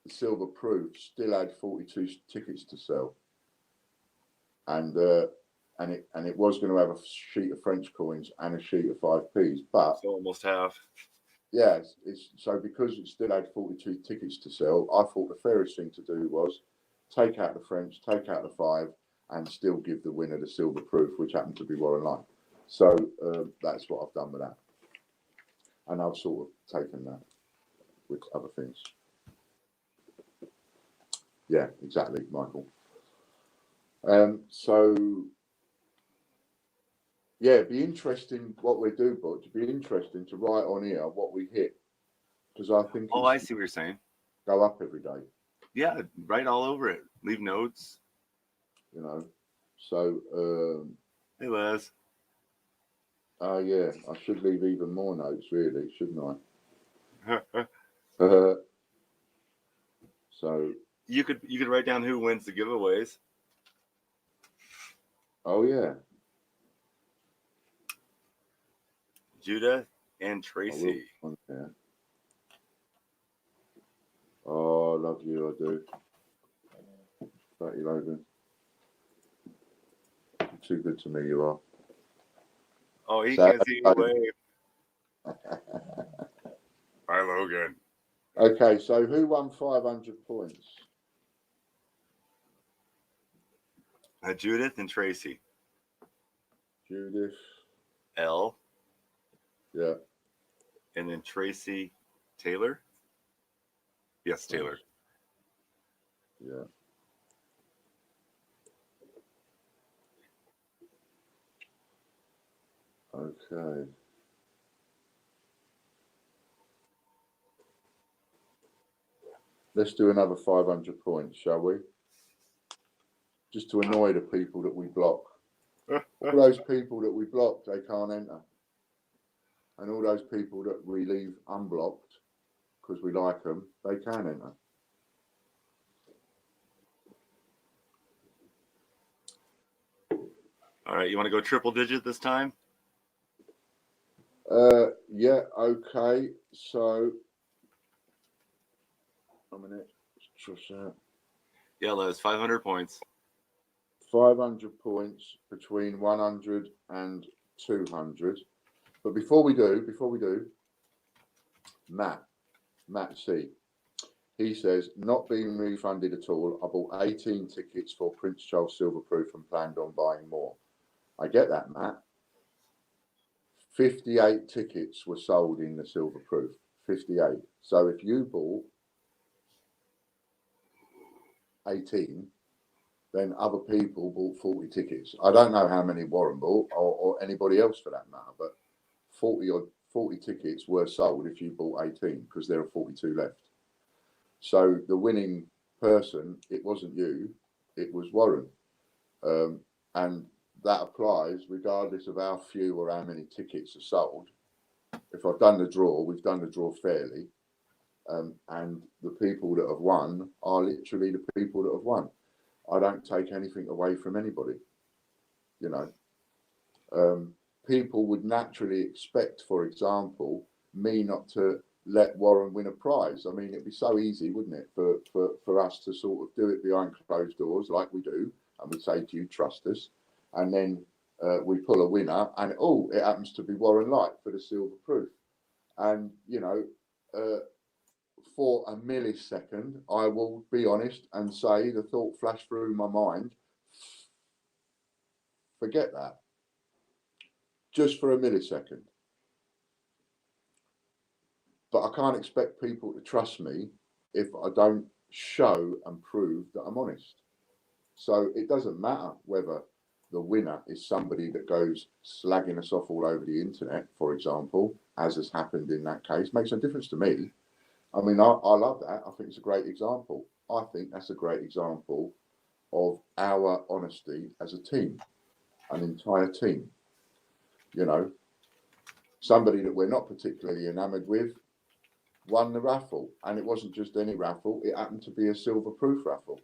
still had 42 tickets to sell, and it was going to have a sheet of French coins and a sheet of 5p's, but So almost half. yeah, so because it still had 42 tickets to sell, I thought the fairest thing to do was take out the French, take out the 5, and still give the winner the silver proof, which happened to be Warren Line. So that's what I've done with that, and I've sort of taken that with other things. Yeah, exactly, Michael. So yeah, it'd be interesting what we do, but it'd be interesting to write on here what we hit, because I think I see what you're saying. Go up every day. Yeah, write all over it. Leave notes. You know, so Hey, Les. yeah, I should leave even more notes, really, shouldn't I? So you could write down who wins the giveaways. Oh yeah, Judah and Tracy. Yeah. Oh, I love you, I do. Fatty Logan. You're too good to me, you are. Oh, he can't see you wave. Hi, Logan. Okay, so who won 500 points? Judith and Tracy. Judith. L. Yeah. And then Tracy Taylor. Yes, Taylor. Yeah. Okay. Let's do another 500 points, shall we? Just to annoy the people that we block. All those people that we block, they can't enter. And all those people that we leave unblocked because we like them, they can enter. All right, you want to go triple digit this time? Yeah, okay. So, a minute. Yeah, Les, 500 points. 500 points between 100 and 200. But before we do, Matt C. He says, not being refunded at all. I bought 18 tickets for Prince Charles Silver Proof and planned on buying more. I get that, Matt. 58 tickets were sold in the Silver Proof. 58. So if you bought 18, then other people bought 40 tickets. I don't know how many Warren bought or anybody else for that matter, but 40 tickets were sold if you bought 18 because there are 42 left. So the winning person, it wasn't you, it was Warren. And that applies regardless of how few or how many tickets are sold. If I've done the draw, we've done the draw fairly. And the people that have won are literally the people that have won. I don't take anything away from anybody. You know, people would naturally expect, for example, me not to let Warren win a prize. I mean, it'd be so easy, wouldn't it, for us to sort of do it behind closed doors like we do. And we say, do you trust us? And then we pull a winner and, it happens to be Warren Light for the Silver Proof. And, you know, for a millisecond, I will be honest and say the thought flashed through my mind, forget that. Just for a millisecond. But I can't expect people to trust me if I don't show and prove that I'm honest. So it doesn't matter whether the winner is somebody that goes slagging us off all over the internet, for example, as has happened in that case. Makes no difference to me. I mean, I love that. I think it's a great example. I think that's a great example of our honesty as a team, an entire team. You know, somebody that we're not particularly enamored with won the raffle, and it wasn't just any raffle. It happened to be a Silver Proof raffle.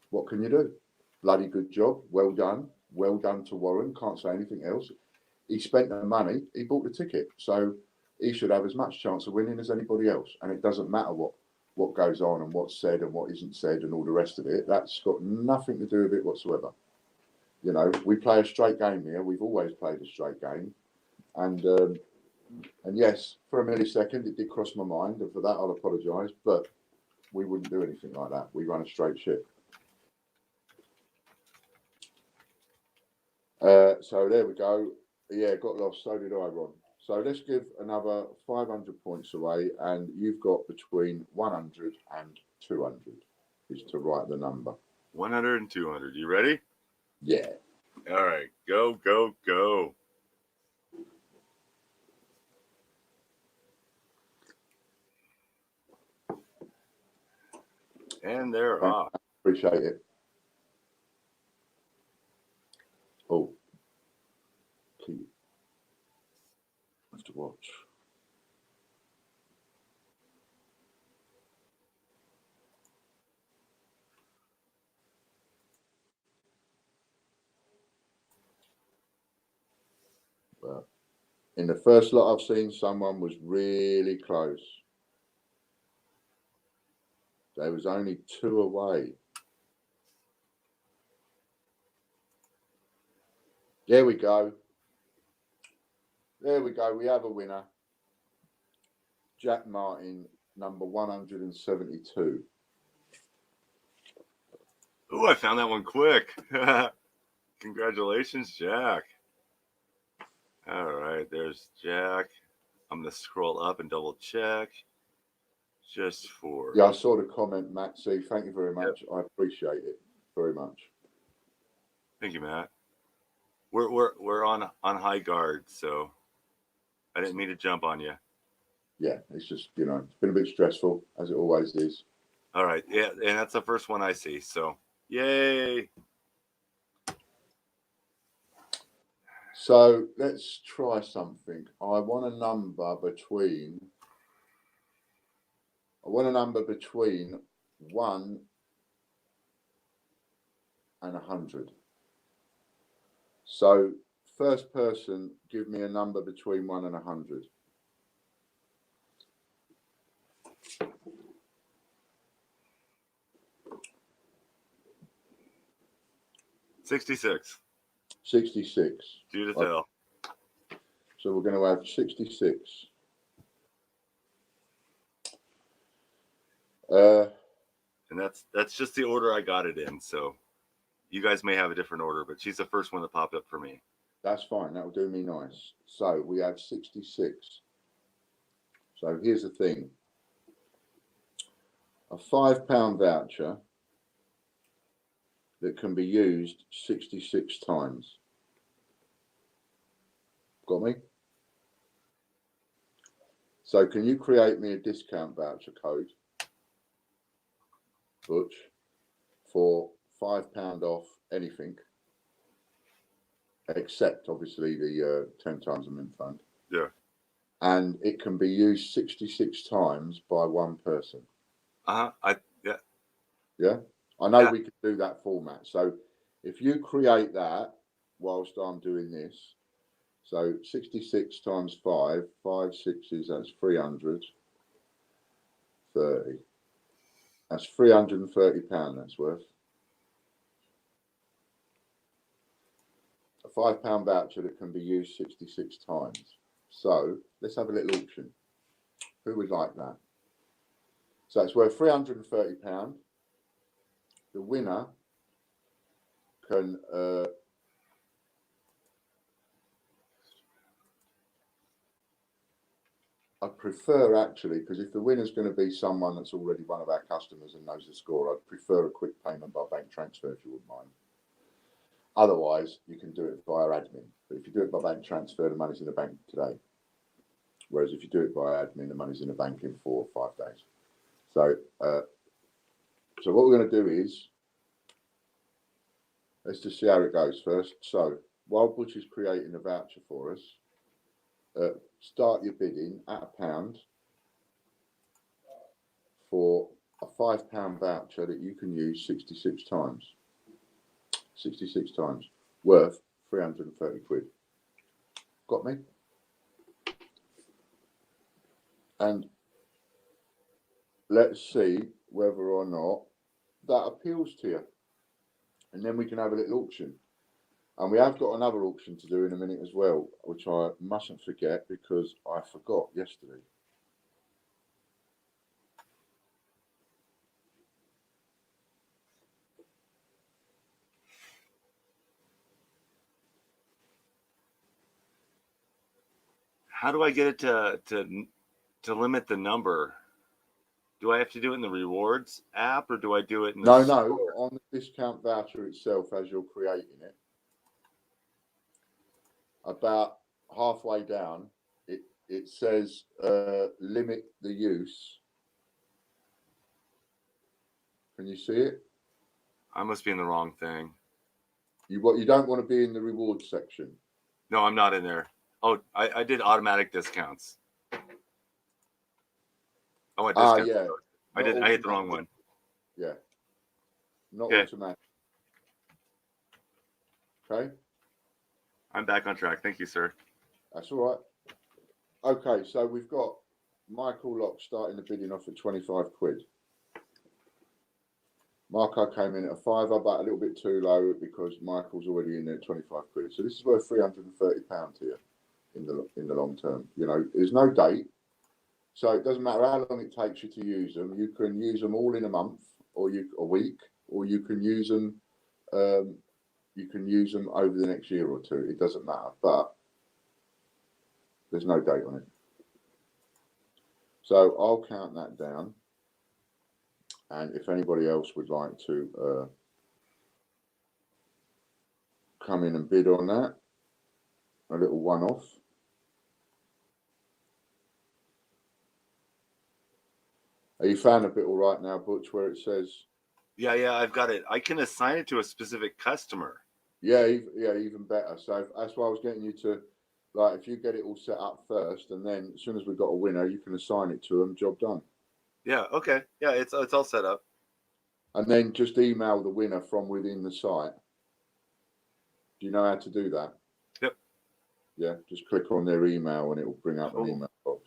What can you do? Bloody good job. Well done. Well done to Warren. Can't say anything else. He spent the money. He bought the ticket. So he should have as much chance of winning as anybody else. And it doesn't matter what goes on and what's said and what isn't said and all the rest of it. That's got nothing to do with it whatsoever. You know, we play a straight game here. We've always played a straight game. And yes, for a millisecond, it did cross my mind. And for that, I'll apologise. But we wouldn't do anything like that. We run a straight ship. So there we go. Yeah, got lost. So did I, Ron. So let's give another 500 points away, and you've got between 100 and 200 is to write the number. 100 and 200. You ready? Yeah. All right. Go, go, go. And they're off. Appreciate it. Oh. Have to watch. Well, in the first lot I've seen, someone was really close. There was only 2 away. There we go. There we go. We have a winner. Jack Martin, number 172. Oh, I found that one quick. Congratulations, Jack. All right, there's Jack. I'm going to scroll up and double check just for... Yeah, I saw the comment, Matt. See, thank you very much. Yep. I appreciate it very much. Thank you, Matt. We're on high guard, so I didn't mean to jump on you. Yeah, it's just, you know, it's been a bit stressful, as it always is. All right, yeah, and that's the first one I see, so yay! So let's try something. I want a number between 1 and 100. So first person, give me a number between 1 and 100. $66. 66. Judith Hill. So we're going to have 66. And that's just the order I got it in. So You guys may have a different order, but she's the first one that popped up for me. That's fine. That will do me nice. So we have 66. So here's the thing. A £5 voucher that can be used 66 times. Got me? So can you create me a discount voucher code, Butch, for £5 off anything, except obviously the 10 times a mint fund. Yeah. And it can be used 66 times by one person. Yeah. Yeah. I know Yeah. we can do that format. So if you create that whilst I'm doing this, so 66 times 5, 5 sixes, that's 330. That's £330 that's worth. A £5 voucher that can be used 66 times. So let's have a little auction. Who would like that? So it's worth £330. The winner can I prefer actually, because if the winner's going to be someone that's already one of our customers and knows the score, I'd prefer a quick payment by bank transfer if you wouldn't mind. Otherwise, you can do it via admin. But if you do it by bank transfer, the money's in the bank today. Whereas if you do it via admin, the money's in the bank in 4 or 5 days. So, so what we're going to do is, let's just see how it goes first. So, while Butch is creating the voucher for us, start your bidding at £1 for a £5 voucher that you can use 66 times. 66 times, worth 330 quid. Got me? And let's see whether or not that appeals to you. And then we can have a little auction. And we have got another auction to do in a minute as well, which I mustn't forget because I forgot yesterday. How do I get it to limit the number? Do I have to do it in the rewards app or do I do it in the No, on the discount voucher itself as you're creating it. About halfway down, it says limit the use. Can you see it? I must be in the wrong thing. You don't want to be in the rewards section. No, I'm not in there. Oh, I did automatic discounts. I went discount. Yeah. I hit the wrong one. Yeah. Not Okay. automatic. Okay. I'm back on track. Thank you, sir. That's all right. Okay, so we've got Michael Locke starting the bidding off at 25 quid. Marco came in at a fiver, but a little bit too low because Michael's already in there at 25 quid. So this is worth £330 here in the long term. You know, there's no date, so it doesn't matter how long it takes you to use them. You can use them all in a month, or a week, or you can use them. You can use them over the next year or two. It doesn't matter, but there's no date on it. So I'll count that down. And if anybody else would like to come in and bid on that, a little one-off. Are you found a bit all right now, Butch, where it says? Yeah, I've got it. I can assign it to a specific customer. Yeah, even better. So that's why I was getting you to, like, if you get it all set up first, and then as soon as we've got a winner, you can assign it to them. Job done. Yeah. Okay. Yeah, it's all set up. And then just email the winner from within the site. Do you know how to do that? Yep. Yeah, just click on their email and it will bring up an email box.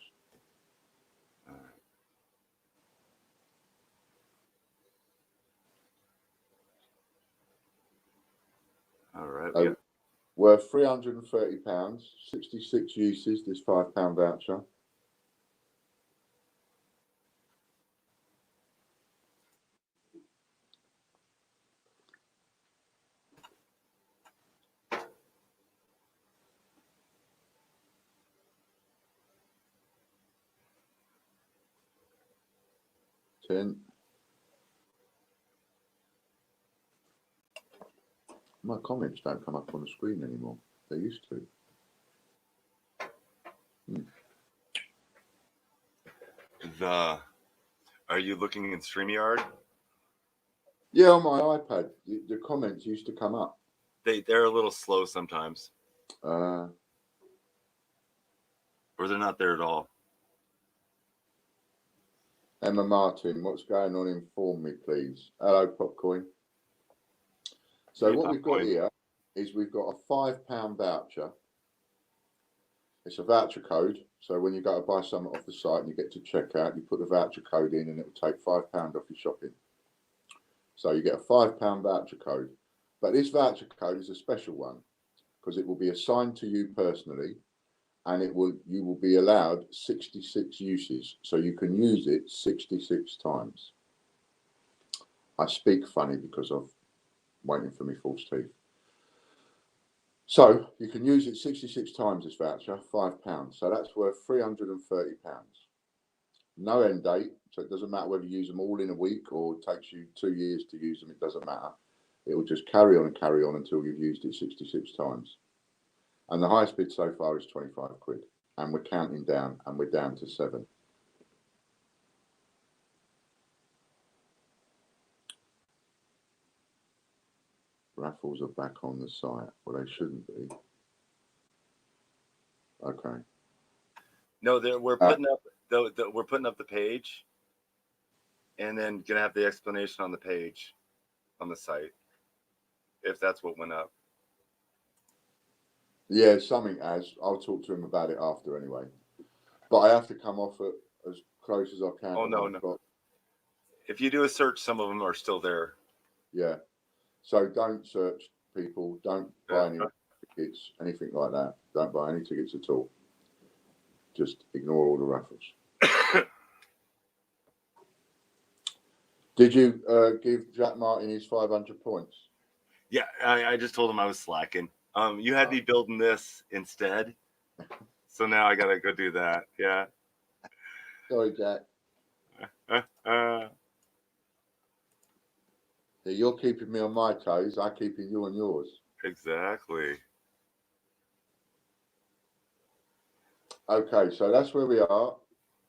All right. Worth £330, 66 uses, this £5 voucher. 10. My comments don't come up on the screen anymore. They used to. Are you looking in StreamYard? Yeah, on my iPad, the comments used to come up. They're a little slow sometimes, Uh, or they're not there at all. Emma Martin, what's going on? Inform me, please. Hello, Popcoin. So Hey, what we've got Popcoin. here is we've got a £5 voucher. It's a voucher code. So when you go to buy something off the site and you get to checkout, you put the voucher code in and it will take £5 off your shopping. So you get a £5 voucher code. But this voucher code is a special one because it will be assigned to you personally, and you will be allowed 66 uses. So you can use it 66 times. I speak funny because I'm waiting for me false teeth. So you can use it 66 times, this voucher, £5. So that's worth £330. No end date, so it doesn't matter whether you use them all in a week or it takes you 2 years to use them. It doesn't matter. It will just carry on until you've used it 66 times. And the highest bid so far is 25 quid. And we're counting down, and we're down to 7. Raffles are back on the site. Well, they shouldn't be. Okay. No, we're putting up we're putting up the page, and then gonna have the explanation on the page, on the site, if that's what went up. Yeah, something as. I'll talk to him about it after anyway. But I have to come off it as close as I can. Oh, no. If you do a search, some of them are still there. Yeah. So don't search people. Don't buy any tickets, anything like that. Don't buy any tickets at all. Just ignore all the raffles. Did you give Jack Martin his 500 points? Yeah, I just told him I was slacking. You had me building this instead, so now I gotta go do that. Yeah. Sorry, Jack. Yeah, you're keeping me on my toes. I'm keeping you on yours. Exactly. Okay, so that's where we are.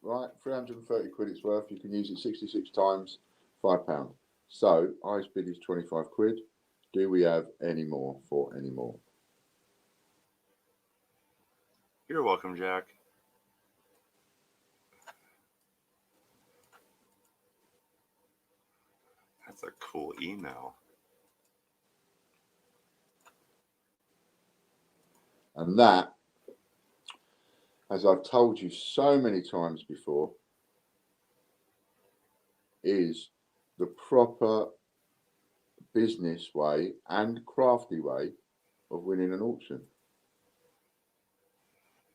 Right, 330 quid it's worth. You can use it 66 times, £5. So highest bid is 25 quid. Do we have any more for any more? You're welcome, Jack. That's a cool email. And that, as I've told you so many times before, is the proper business way and crafty way of winning an auction.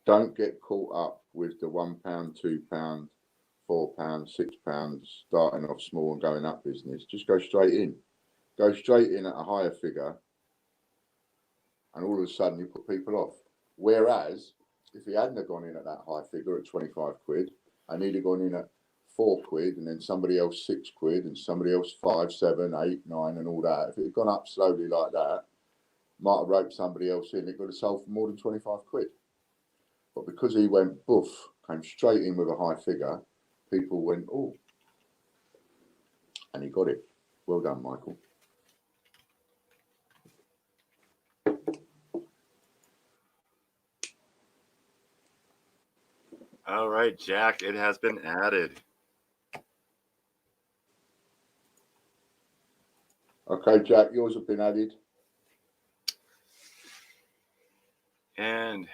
Don't get caught up with the £1, £2, £4, £6 starting off small and going up business. Just go straight in. Go straight in at a higher figure, and all of a sudden you put people off. Whereas if he hadn't have gone in at that high figure at 25 quid, and he'd have gone in at 4 quid, and then somebody else 6 quid, and somebody else 5, 7, 8, 9, and all that. If it had gone up slowly like that, might have roped somebody else in. It could have sold for more than 25 quid. But because he went boof, came straight in with a high figure, people went, oh. And he got it. Well done, Michael. All right, Jack, it has been added. Okay, Jack, yours have been added. And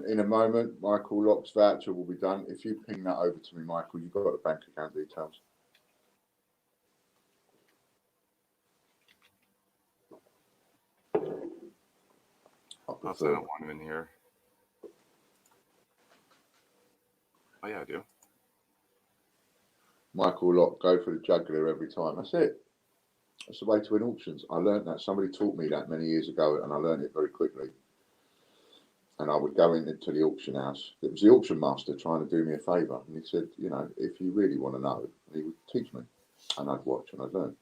in a moment, Michael Locke's voucher will be done. If you ping that over to me, Michael, you've got the bank account details. I don't want him in here. Oh, yeah, I do. Michael Locke, go for the jugular every time. That's it. That's the way to win auctions. I learned that. Somebody taught me that many years ago, and I learned it very quickly. and I would go into the auction house. It was the auction master trying to do me a favour, and he said, you know, if you really want to know, he would teach me, and I'd watch and I'd learn.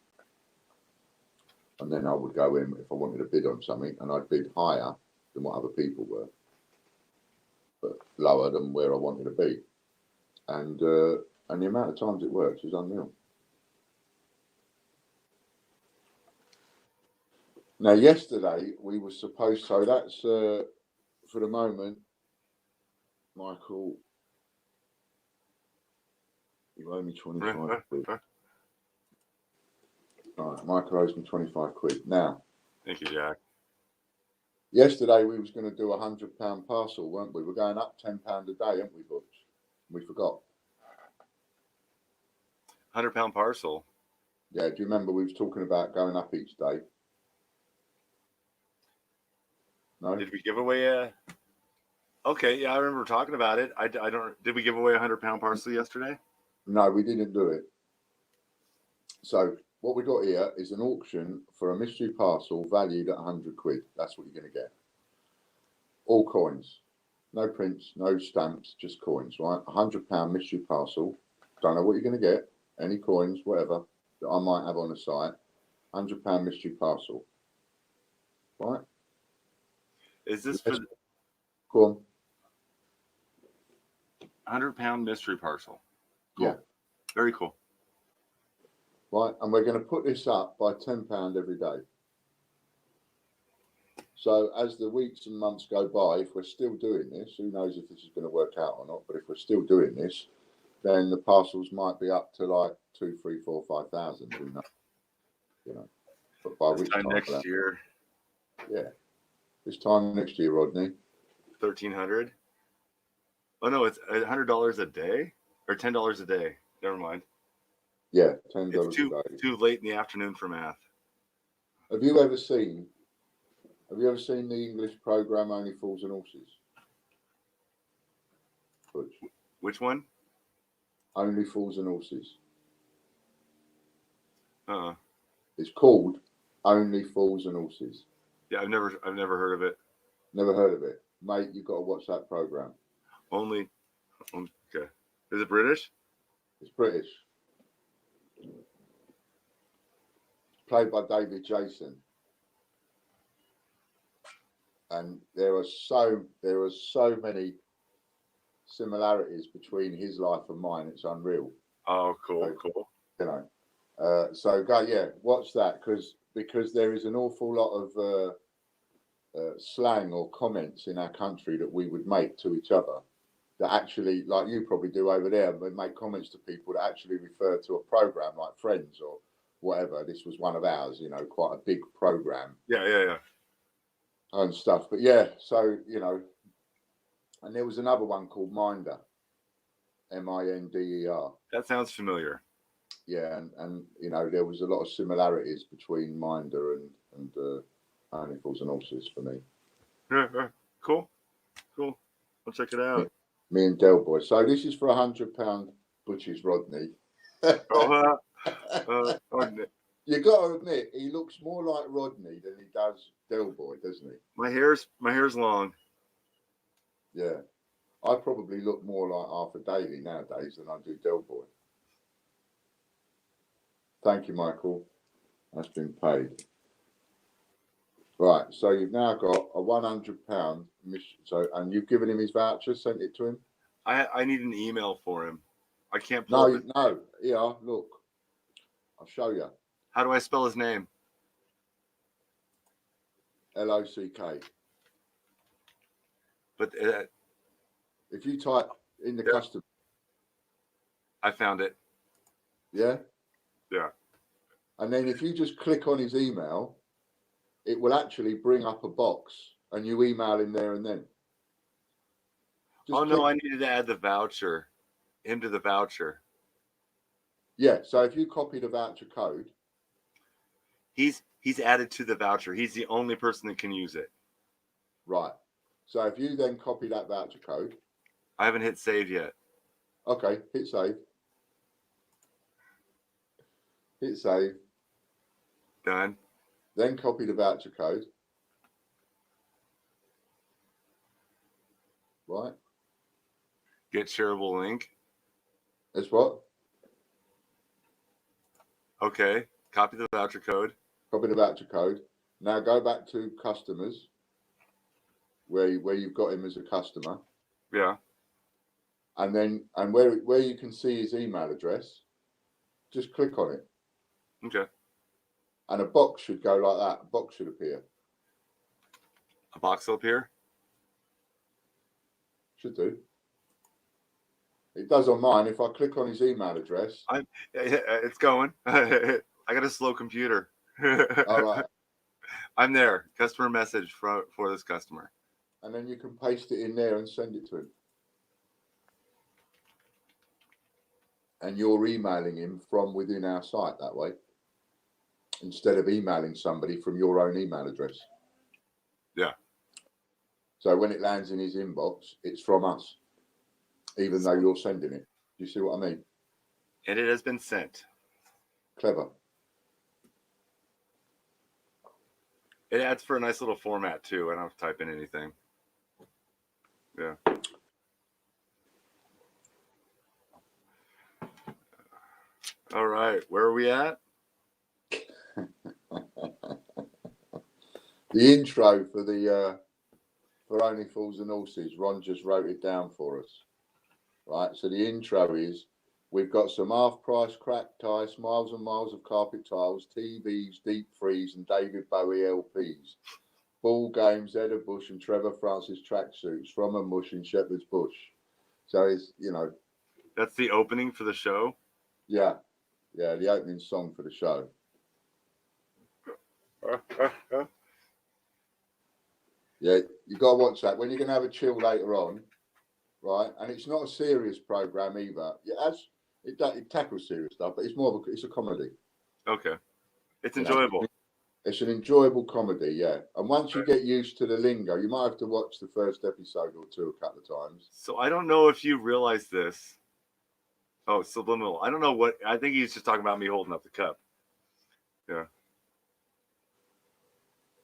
And then I would go in if I wanted to bid on something, and I'd bid higher than what other people were, but lower than where I wanted to be. And the amount of times it works is unreal. Now, yesterday we were supposed, so that's for the moment, Michael, you owe me 25 quid. All right, Michael owes me 25 quid. Now, Thank you, Jack. yesterday we was going to do a £100 parcel, weren't we? We're going up £10 a day, aren't we, Butch? We forgot. £100 parcel. Yeah, do you remember we was talking about going up each day? No? Did we give away a? Okay, yeah, I remember talking about it. I don't. Did we give away a £100 parcel yesterday? No, we didn't do it. So what we got here is an auction for a mystery parcel valued at 100 quid. That's what you're going to get. All coins. No prints, no stamps, just coins, right? £100 mystery parcel. Don't know what you're going to get. Any coins, whatever, that I might have on the site. £100 mystery parcel. Right? Is this for Go on. £100 mystery parcel? Cool. Yeah. Very cool. Right, and we're going to put this up by £10 every day. So as the weeks and months go by, if we're still doing this, who knows if this is going to work out or not, but if we're still doing this, then the parcels might be up to like 2, 3, 4, 5,000, who knows, you know. But by This which time time next year, yeah. This time next year, Rodney. 1,300. Oh no, it's $100 a day or $10 a day. Never mind. Yeah, $10 It's a day. too late in the afternoon for math. Have you ever seen the English program Only Fools and Horses? Butch? Which one? Only Fools and Horses. Uh-uh. It's called Only Fools and Horses. Yeah, I've never heard of it. Never heard of it, mate. You've got to watch that program. Okay. Is it British? It's British. Played by David Jason. And there are so many similarities between his life and mine. It's unreal. Oh, cool, So, cool. you know, so go, yeah, watch that because there is an awful lot of slang or comments in our country that we would make to each other that actually, like you probably do over there, but make comments to people that actually refer to a program like Friends or whatever. This was one of ours, you know, quite a big program. Yeah. And stuff. But yeah, so, you know, and there was another one called Minder, Minder. That sounds familiar. Yeah, and you know, there was a lot of similarities between Minder and Only Fools and Horses for me. Cool. I'll check it out. Me and Del Boy. So this is for £100 Butch's Rodney. You got to admit, he looks more like Rodney than he does Del Boy, doesn't he? My hair's long. Yeah, I probably look more like Arthur Daly nowadays than I do Del Boy. Thank you, Michael. That's been paid. Right, so you've now got a £100 mission. So, and you've given him his voucher, sent it to him. I need an email for him. I can't. No. Yeah, look, I'll show you. How do I spell his name? LOCK. But if you type in the custom, I found it. Yeah. Yeah. And then if you just click on his email, it will actually bring up a box, and you email him there and then. No, I needed to add the voucher, him to the voucher. Yeah. So if you copy the voucher code, he's added to the voucher. He's the only person that can use it. Right. So if you then copy that voucher code, I haven't hit save yet. Okay, hit save. Hit save. Done. Then copy the voucher code. right? Get shareable link. It's what? Okay. Copy the voucher code. Copy the voucher code. Now go back to customers, where you've got him as a customer, Yeah. and then where you can see his email address, just click on it, Okay. and a box should go like that. A box should appear. A box up here. Should do. It does on mine. If I click on his email address, It's going. I got a slow computer. all right, I'm there. Customer message for this customer. and then you can paste it in there and send it to him. And you're emailing him from within our site that way, instead of emailing somebody from your own email address. Yeah. So when it lands in his inbox, it's from us, even though you're sending it. Do you see what I mean? And it has been sent. Clever. It adds for a nice little format too. I don't have to type in anything. Yeah. All right. Where are we at? The intro for the for Only Fools and Horses, Ron just wrote it down for us. Right. So the intro is: we've got some half-price cracked ties, miles and miles of carpet tiles, TVs, deep freeze, and David Bowie LPs. Ball games, Ed Bush and Trevor Francis tracksuits from a mush in Shepherd's Bush. So it's, That's the opening for the show. yeah, the opening song for the show. Yeah, you got to watch that when you're going to have a chill later on, right? And it's not a serious program either. It tackles serious stuff, but it's more of it's a comedy. Okay. It's enjoyable. It's an enjoyable comedy, yeah. And once you get used to the lingo, you might have to watch the first episode or two a couple of times. So I don't know if you realize this. Oh, subliminal. I don't know what. I think he's just talking about me holding up the cup. Yeah.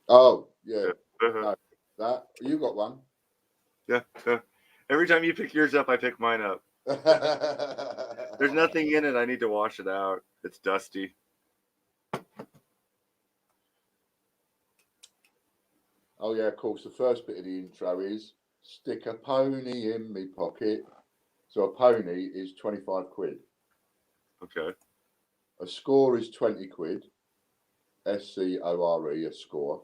Oh, yeah. Uh-huh. That you got one. Yeah. Every time you pick yours up, I pick mine up. There's nothing in it. I need to wash it out. It's dusty. Oh yeah, of course. The first bit of the intro is stick a pony in me pocket. So a pony is 25 quid. Okay. A score is 20 quid. SCORE, a score.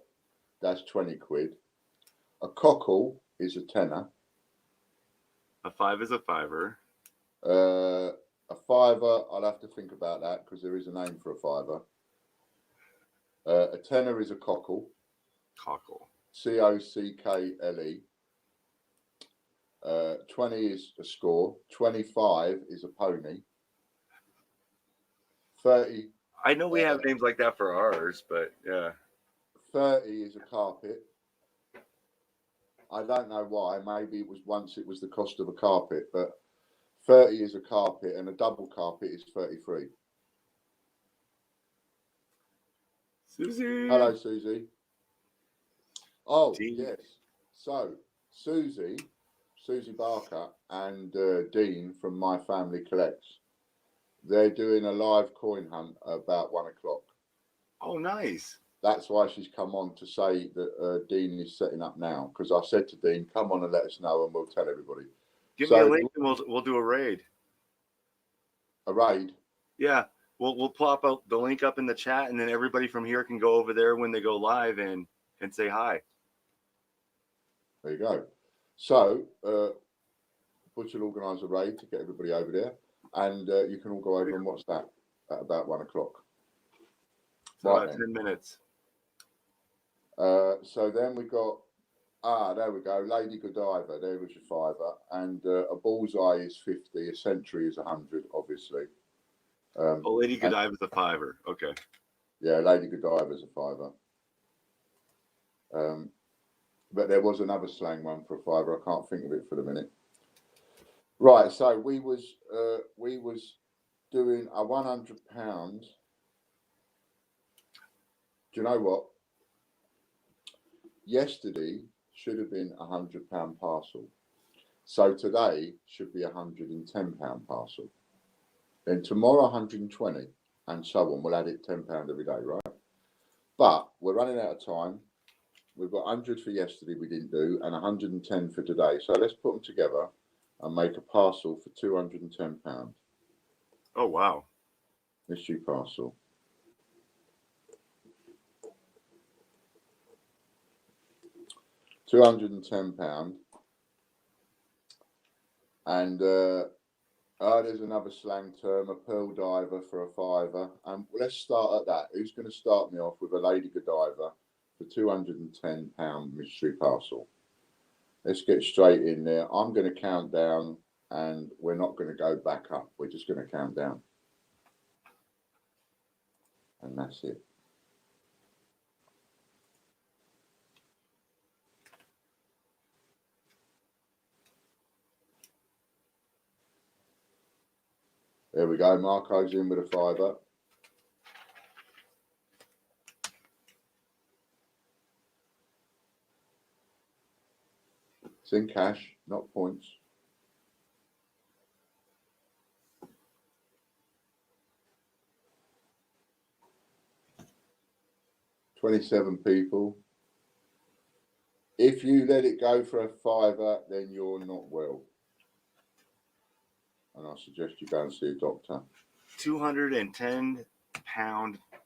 That's 20 quid. A cockle is a tenner. A 5 is a fiver. A fiver, I'll have to think about that because there is a name for a fiver. A tenner is a cockle. Cockle. COCKLE. 20 is a score. 25 is a pony. 30. I know we have names like that for ours, but yeah. 30 is a carpet. I don't know why. Maybe it was the cost of a carpet, but 30 is a carpet, and a double carpet is 33. Susie. Hello, Susie. Oh, Dean. yes. So, Susie Barker and Dean from My Family Collects, they're doing a live coin hunt about 1 o'clock. Oh, nice. That's why she's come on to say that Dean is setting up now, because I said to Dean, come on and let us know and we'll tell everybody. Give me a link and we'll do a raid. A raid? Yeah. We'll plop out the link up in the chat, and then everybody from here can go over there when they go live and say hi. There you go. So, Butch will organise a raid to get everybody over there, and you can all go over and watch that at about 1 o'clock. So right, about 10 minutes. So then we got, there we go, Lady Godiva, there was your fiver, and a bullseye is 50, a century is 100, obviously. Lady Godiva is a fiver, okay. Yeah, Lady Godiva is a fiver. But there was another slang one for a fiver, I can't think of it for the minute. Right, so we was doing a £100. Do you know what? Yesterday should have been a £100 parcel. So today should be £110 parcel. Then tomorrow 120, and so on. We'll add it £10 every day, right? But we're running out of time. We've got 100 for yesterday we didn't do, and 110 for today. So let's put them together and make a parcel for £210. Oh wow. Mystery parcel. £210. And there's another slang term, a pearl diver for a fiver. And let's start at that. Who's going to start me off with a Lady Godiva for £210 mystery parcel? Let's get straight in there. I'm going to count down, and we're not going to go back up. We're just going to count down. And that's it. There we go. Marco's in with a fiver. It's in cash, not points. $27 people. If you let it go for a fiver, then you're not well. And I suggest you go and see a doctor. £210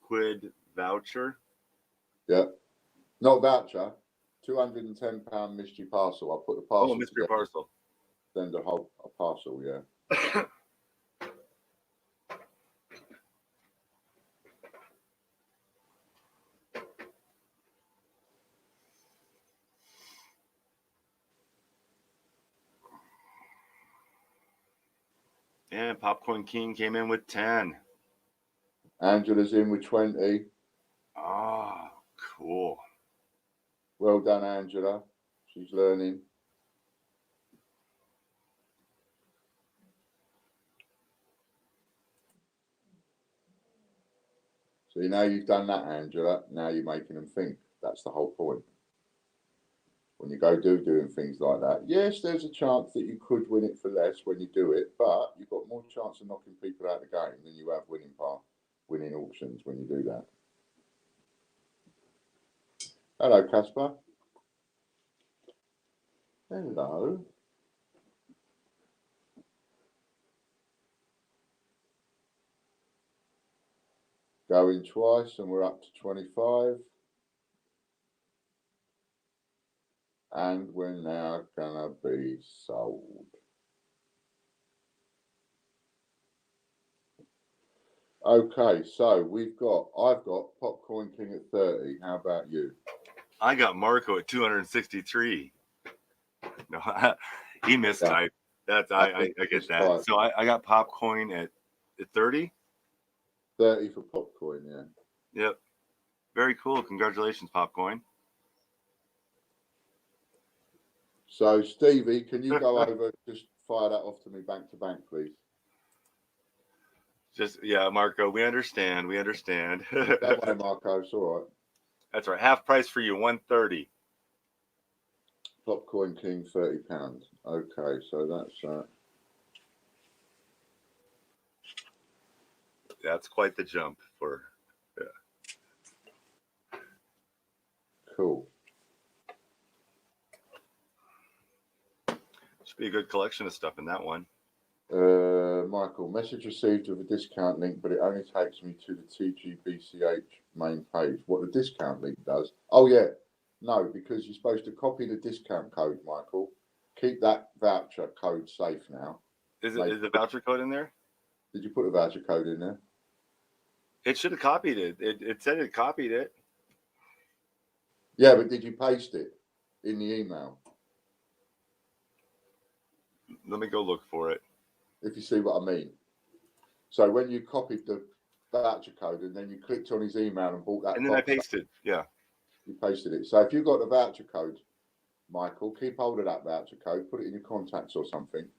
quid voucher. Yeah. Not voucher. £210 mystery parcel. I'll put the parcel. Oh, mystery together. parcel. Send a parcel, yeah. And Popcorn King came in with 10. Angela's in with 20. Oh, cool. Well done, Angela. She's learning. So now you've done that, Angela. Now you're making them think. That's the whole point. When you go doing things like that, yes, there's a chance that you could win it for less when you do it, but you've got more chance of knocking people out of the game than you have winning auctions when you do that. Hello, Casper. Hello. Going twice, and we're up to 25. And we're now gonna be sold. Okay, so I've got Popcorn King at 30. How about you? I got Marco at 263. No, he mistyped. That's I get that. Right. So I got Popcoin at 30. 30 for Popcoin, yeah. Yep. Very cool. Congratulations, Popcoin. So Stevie, can you go over, just fire that off to me bank to bank, please? Just Marco, we understand. We understand. That way, Marco, it's all right. That's right. Half price for you, 130. Popcorn King, £30. Okay, so that's quite the jump for. Yeah. Cool. Should be a good collection of stuff in that one. Michael, message received with a discount link, but it only takes me to the TGBCH main page. What the discount link does? Oh yeah, no, because you're supposed to copy the discount code, Michael. Keep that voucher code safe now. Is the voucher code in there? Did you put a voucher code in there? It should have copied it. It said it copied it. Yeah, but did you paste it in the email? Let me go look for it. If you see what I mean. So when you copied the voucher code and then you clicked on his email and bought that, and then I pasted. Yeah, you pasted it. So if you've got the voucher code, Michael, keep hold of that voucher code, put it in your contacts or something,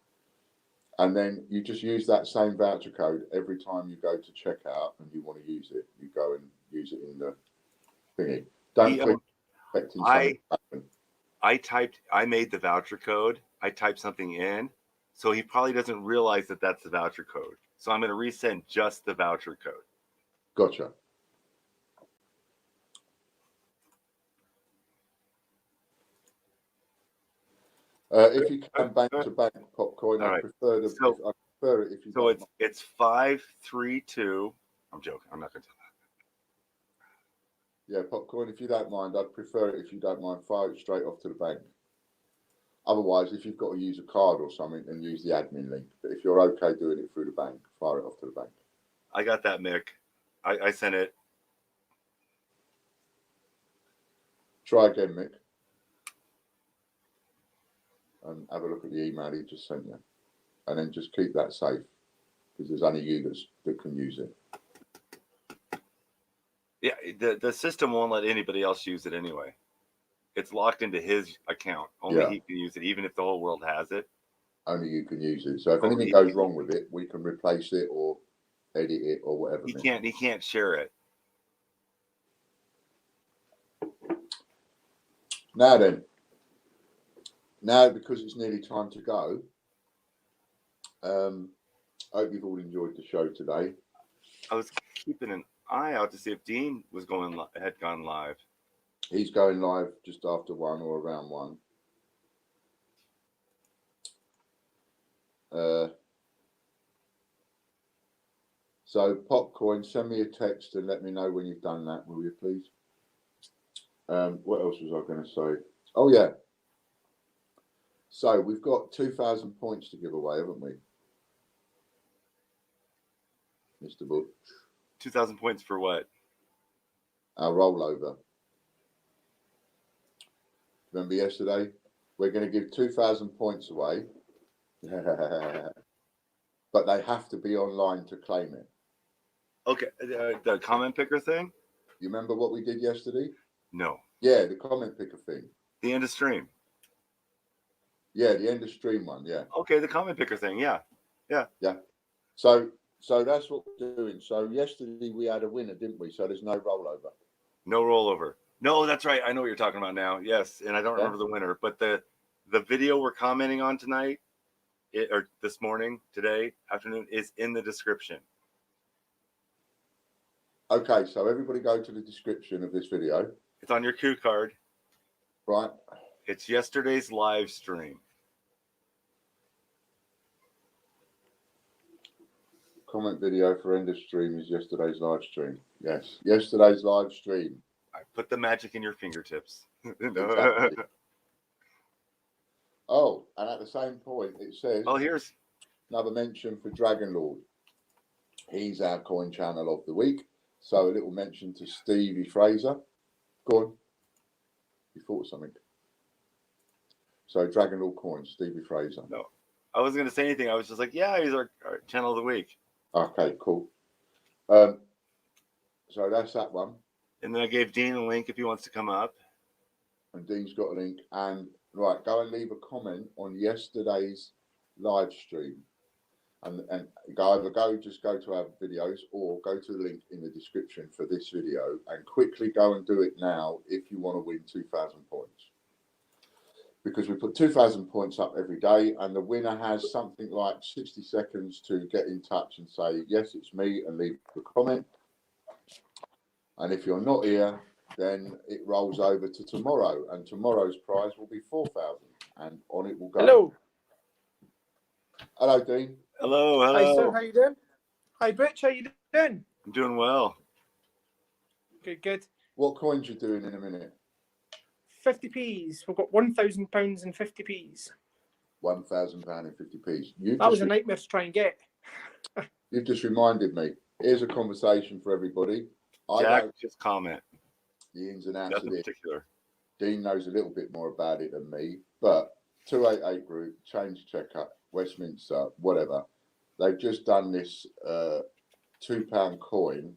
and then you just use that same voucher code every time you go to checkout and you want to use it. You go and use it in the thingy. Don't click expecting something to happen. I made the voucher code I type something in, so he probably doesn't realize that that's the voucher code. So I'm going to resend just the voucher code. Gotcha. If you can bank to bank Popcoin, I prefer I prefer it if you. So it's 532. I'm joking. I'm not going to tell that. Yeah, Popcoin. If you don't mind, I'd prefer it if you don't mind. Fire it straight off to the bank. Otherwise, if you've got to use a card or something, then use the admin link. But if you're okay doing it through the bank, fire it off to the bank. I got that, Mick. I sent it. Try again, Mick. And have a look at the email he just sent you. And then just keep that safe, because there's only you that can use it. Yeah, the system won't let anybody else use it anyway. It's locked into his account. Only he can use it, even if the whole world has it. Only you can use it. So if anything goes wrong with it, we can replace it or edit it or whatever. He can't share it. Now then, because it's nearly time to go, I hope you've all enjoyed the show today. I was keeping an eye out to see if Dean was had gone live. He's going live just after 1 or around 1. So Popcoin, send me a text and let me know when you've done that, will you please? What else was I going to say? Oh yeah. So we've got 2,000 points to give away, haven't we, Mr. Butch? 2,000 points for what? Our rollover. Remember yesterday? We're going to give 2,000 points away. But they have to be online to claim it. Okay, the comment picker thing? You remember what we did yesterday? No. Yeah, the comment picker thing. The end of stream. Yeah, the end of stream one, yeah. Okay, the comment picker thing, yeah. So that's what we're doing. So yesterday we had a winner, didn't we? So there's no rollover. No rollover. No, that's right. I know what you're talking about now. Yes, and I don't remember the winner, but the video we're commenting on tonight, or this morning, today, afternoon, is in the description. Okay, so everybody go to the description of this video. It's on your cue card. Right. It's yesterday's live stream. Comment video for end of stream is yesterday's live stream. Yes, yesterday's live stream. I put the magic in your fingertips. Exactly. Oh, and at the same point, it says... Oh, here's... another mention for Dragon Lord. He's our coin channel of the week. So a little mention to Stevie Fraser. Go on. You thought of something. So Dragon Lord Coins, Stevie Fraser. No, I wasn't going to say anything. I was just like, yeah, he's our channel of the week. Okay, cool. So that's that one. And then I gave Dean a link if he wants to come up. And Dean's got a link. And right, go and leave a comment on yesterday's live stream. And just go to our videos or go to the link in the description for this video and quickly go and do it now if you want to win 2,000 points. Because we put 2,000 points up every day and the winner has something like 60 seconds to get in touch and say, yes, it's me, and leave a comment. And if you're not here, then it rolls over to tomorrow, and tomorrow's prize will be 4,000, and on it will go. Hello, Dean. Hello. Hi, sir. How you doing? Hi, Butch. How you doing? I'm doing well. Good. What coins you doing in a minute? 50p's. We've got £1,000 in 50p's. £1,000 in 50p's. That was a nightmare to try and get. You've just reminded me. Here's a conversation for everybody. Jack, just comment. The ins and outs Nothing of it. particular. Dean knows a little bit more about it than me, but 288 Group, Change Checkup, Westminster, whatever. They've just done this £2 coin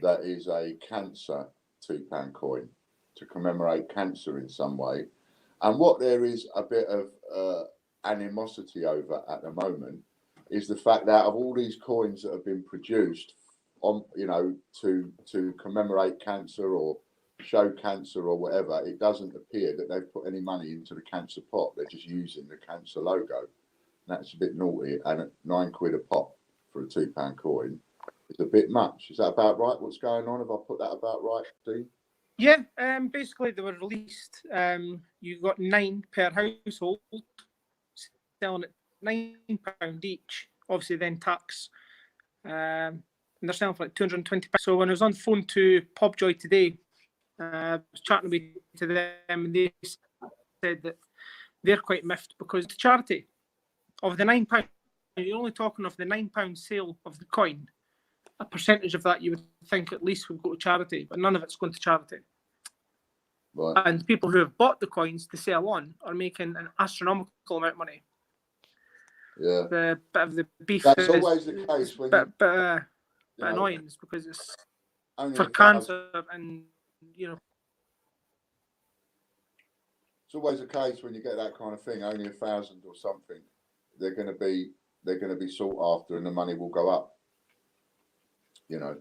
that is a cancer £2 coin to commemorate cancer in some way. And what there is a bit of animosity over at the moment is the fact that of all these coins that have been produced on, to commemorate cancer or show cancer or whatever, it doesn't appear that they've put any money into the cancer pot. They're just using the cancer logo. That's a bit naughty. And at £9 a pop for a £2 coin, it's a bit much. Is that about right? What's going on? Have I put that about right, Dean? Yeah, basically they were released. You got 9 per household, selling at £9 each. Obviously, then tax. And they're selling for like £220. So when I was on the phone to Pobjoy today, I was chatting to them, and they said that they're quite miffed because the charity of the £9, you're only talking of the £9 sale of the coin. A percentage of that you would think at least would go to charity, but none of it's going to charity. Right. And people who have bought the coins to sell on are making an astronomical amount of money. Yeah. The bit of the beef That's is always the case when bit you know, annoying because it's only for 1,000. cancer and It's always the case when you get that kind of thing. Only 1,000 or something. They're going to be sought after, and the money will go up. You know,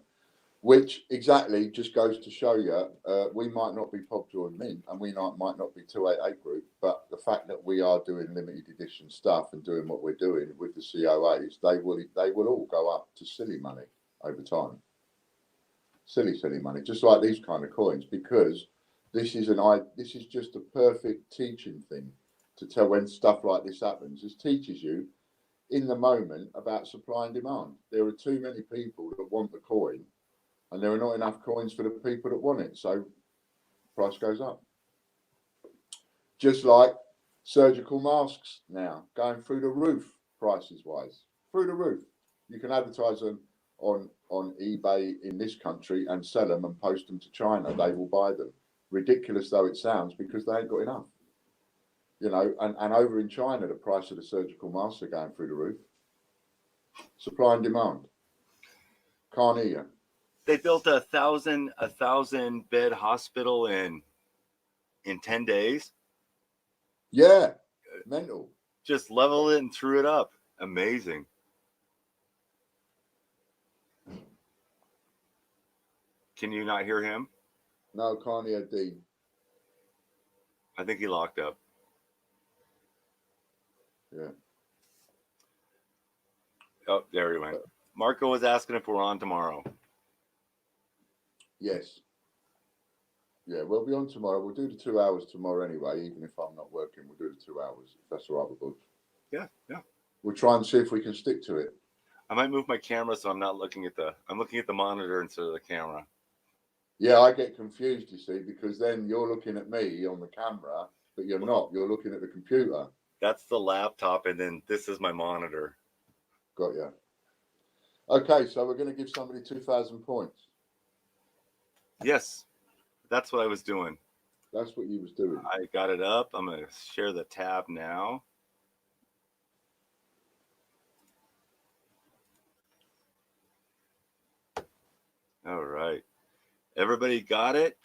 which exactly just goes to show you, we might not be Pobjoy Mint, and we might not be 288 Group, but the fact that we are doing limited edition stuff and doing what we're doing with the COAs, they will all go up to silly money over time. Silly money, just like these kind of coins, because this is just a perfect teaching thing to tell when stuff like this happens. It teaches you in the moment about supply and demand. There are too many people that want the coin, and there are not enough coins for the people that want it, so price goes up. Just like surgical masks now, going through the roof, prices wise, through the roof. You can advertise them on eBay in this country and sell them and post them to China. They will buy them. Ridiculous though it sounds, because they ain't got enough. You know, and over in China, the price of the surgical masks are going through the roof. Supply and demand. Can't hear you. They built a 1,000 bed hospital in 10 days. Yeah, mental. Just leveled it and threw it up. Amazing. Can you not hear him? No, can't hear Dean. I think he locked up. Yeah. Oh, there he went. Marco was asking if we're on tomorrow. Yes. Yeah, we'll be on tomorrow. We'll do the 2 hours tomorrow anyway, even if I'm not working. We'll do the 2 hours, if that's all right with us. Yeah. We'll try and see if we can stick to it. I might move my camera so I'm not looking at I'm looking at the monitor instead of the camera. Yeah, I get confused, you see, because then you're looking at me on the camera, but you're not. You're looking at the computer. That's the laptop, and then this is my monitor. Got ya. Okay, so we're going to give somebody 2,000 points. Yes, that's what I was doing. That's what you was doing. I got it up. I'm going to share the tab now. All right. Everybody got it?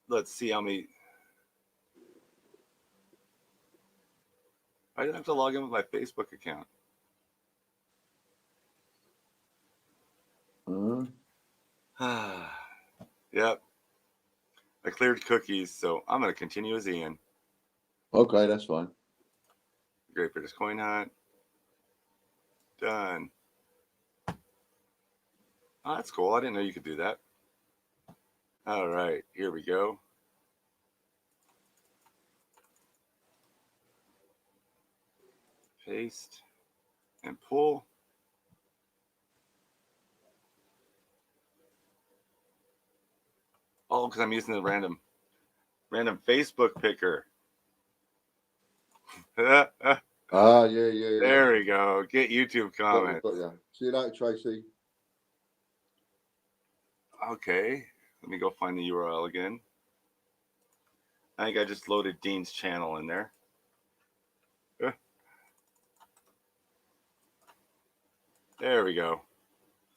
Let's see how many. I didn't have to log in with my Facebook account. Yep. I cleared cookies, so I'm going to continue as Ian. Okay, that's fine. Great British Coin Hunt. Done. Oh, that's cool. I didn't know you could do that. All right, here we go. Paste and pull. Oh, because I'm using the random Facebook picker. Yeah. There we go. Get YouTube comments. Got ya. See you later, Tracy. Okay, let me go find the URL again. I think I just loaded Dean's channel in there. There we go.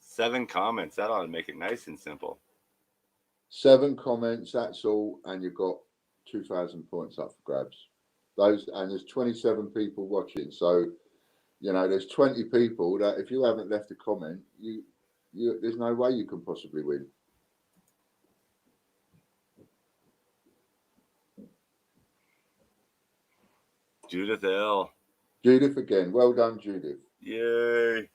7 comments. That ought to make it nice and simple. 7 comments, that's all, and you've got 2,000 points up for grabs. And there's 27 people watching, so you know there's 20 people that if you haven't left a comment, you there's no way you can possibly win. Judith L. Judith again. Well done, Judith. Yay.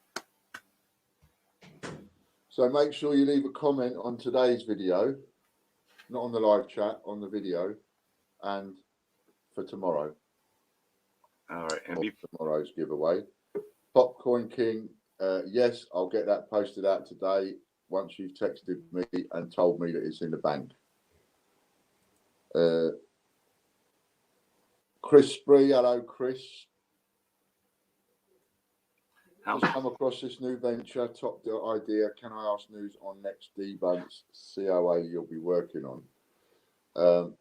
So make sure you leave a comment on today's video, not on the live chat, on the video, and for tomorrow. All right. And Or tomorrow's giveaway. Popcoin King, yes, I'll get that posted out today once you've texted me and told me that it's in the bank. Chris Spree, hello Chris. how Just come across this new venture, top idea. Can I ask news on next debunks COA you'll be working on?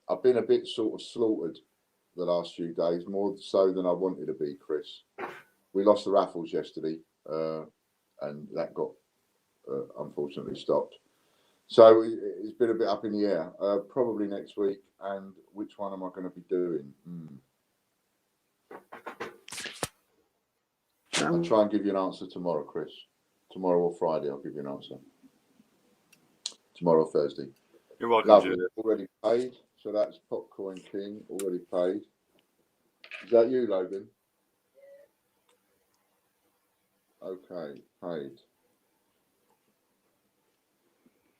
I've been a bit sort of slaughtered the last few days, more so than I wanted to be, Chris. We lost the raffles yesterday, and that got unfortunately stopped. So it's been a bit up in the air. Probably next week. And which one am I going to be doing? I'll try and give you an answer tomorrow, Chris. Tomorrow or Friday, I'll give you an answer. Tomorrow or Thursday. you're welcome, Lovely. Judith. Already paid. So that's Popcorn King, already paid. Is that you, Logan? Okay, paid.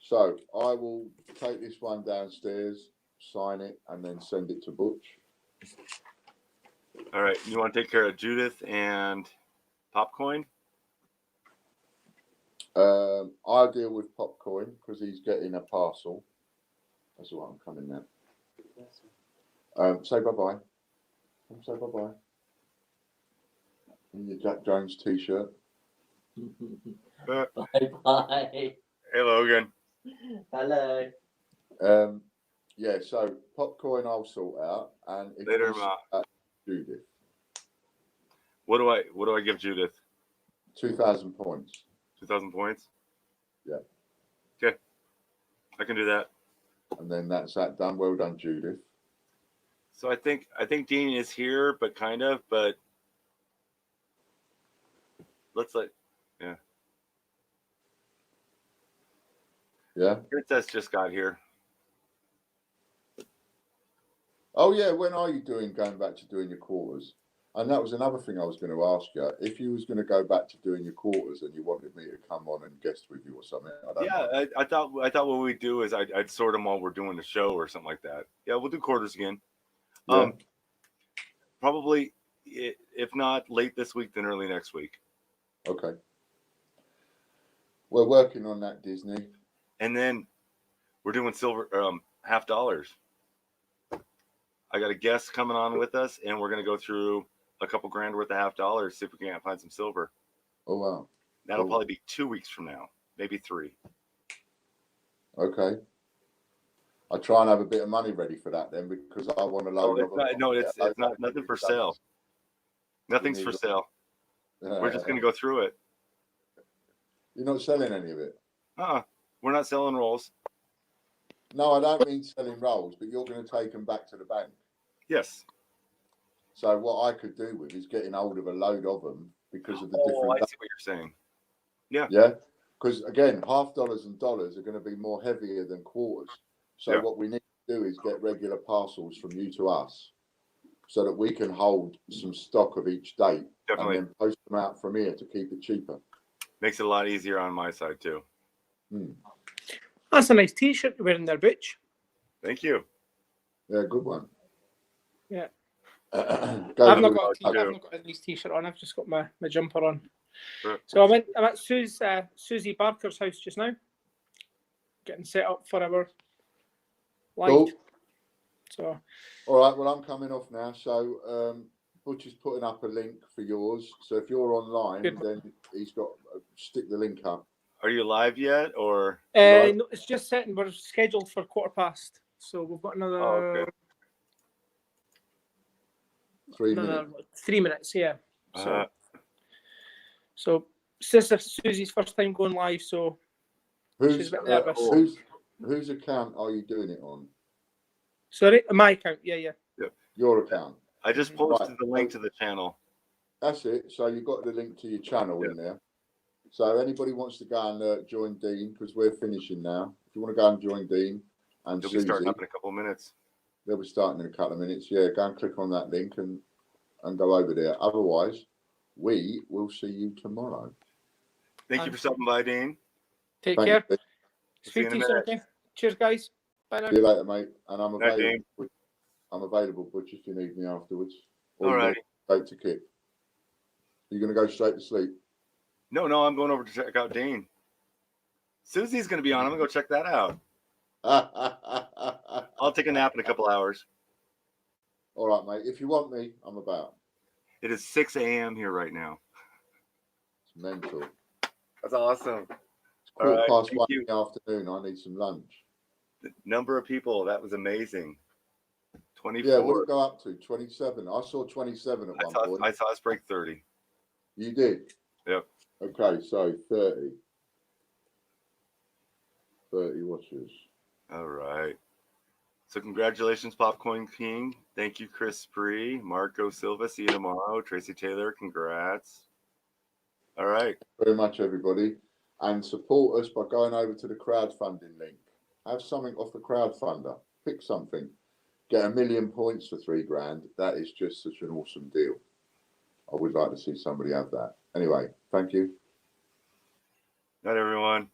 So I will take this one downstairs, sign it, and then send it to Butch. All right. You want to take care of Judith and Popcoin? I'll deal with Popcoin because he's getting a parcel. That's what I'm coming now. Say bye-bye. Say bye-bye. In your Jack Jones t-shirt. Bye-bye. Hey, Logan. Hello. Yeah, so Popcoin I'll sort out, and if Later, you Ma. sort out Judith, What do I give Judith? 2,000 points. 2,000 points? Yeah. Okay. I can do that. And then that's that done. Well done, Judith. So I think Dean is here, but let's Yeah. Princess just got here. Oh yeah, when are you going back to doing your quarters? And that was another thing I was going to ask you. If you was going to go back to doing your quarters and you wanted me to come on and guest with you or something, I don't know. I thought what we'd do is I'd sort them while we're doing the show or something like that. Yeah, we'll do quarters again. Yeah. Probably if not late this week, then early next week. Okay. We're working on that, Disney. And then we're doing silver $50. I got a guest coming on with us, and we're gonna go through a couple grand worth of $50, see if we can't find some silver. Oh wow. That'll Oh. probably be 2 weeks from now, maybe 3. Okay. I try and have a bit of money ready for that then, because I want to load up. It's not nothing for sale. Nothing's for sale. We're just gonna go through it. You're not selling any of it. We're not selling rolls. No, I don't mean selling rolls, but you're going to take them back to the bank. Yes. So what I could do with is getting hold of a load of them because of the I different. see what you're saying. Yeah. Yeah, because again, $50 and dollars are going to be more heavier than quarters. So Yeah. what we need to do is get regular parcels from you to us, so that we can hold some stock of each date Definitely. and then post them out from here to keep it cheaper. Makes it a lot easier on my side too. That's a nice t-shirt you're wearing there, Butch. Thank you. Yeah, good one. Yeah. Go I've not for got it. I've not got a nice t-shirt on. I've just got my jumper on. Sure. So I'm at Susie Barker's house just now, getting set up for our live. Cool. So All right, well, I'm coming off now. So Butch is putting up a link for yours. So if you're online, Good. then he's got stick the link up. Are you live yet, or? no, it's just set and we're scheduled for 5:15. So we've got another, Oh, okay. 3 another minutes. 3 minutes. Yeah. Uh, So Sister Susie's first time going live. So she's Whose a bit nervous. whose account are you doing it on? Sorry, my account. Yeah. Your account. I just posted Right. the link to the channel. That's it. So you've got the link to your channel in there. So anybody wants to go and join Dean, because we're finishing now. If you want to go and join Dean and You'll be Susie, starting up in a couple of minutes. they'll be starting in a couple of minutes. Yeah, go and click on that link and and go over there. Otherwise, we will see you tomorrow. Thank you for stopping by, Dean. Take Thank care. you. See you Speak in to a you soon. minute. Okay. Cheers, guys. Bye now. See you later, mate. And I'm Night, available. Dean. I'm available, Butch, if you need me afterwards. All you right. go straight to Kip. You're going to go straight to sleep. No, I'm going over to check out Dean. Susie's going to be on. I'm going to go check that out. I'll take a nap in a couple hours. All right, mate. If you want me, I'm about. It is 6 a.m. here right now. It's mental. That's awesome. It's quarter right, past thank 1 you. in the afternoon. I need some lunch. The number of people, that was amazing. 24. Yeah, what did it go up to? 27. I saw 27 at one point. I saw us break 30. You did? Yep. Okay, so 30. 30 watchers. All right. So congratulations, Popcorn King. Thank you, Chris Spree, Marco Silva. See you tomorrow. Tracy Taylor, congrats. All right. Very much, everybody. And support us by going over to the crowdfunding link. Have something off the crowdfunder. Pick something. Get 1 million points for $3,000. That is just such an awesome deal. I would like to see somebody have that. Anyway, thank you. Night, everyone.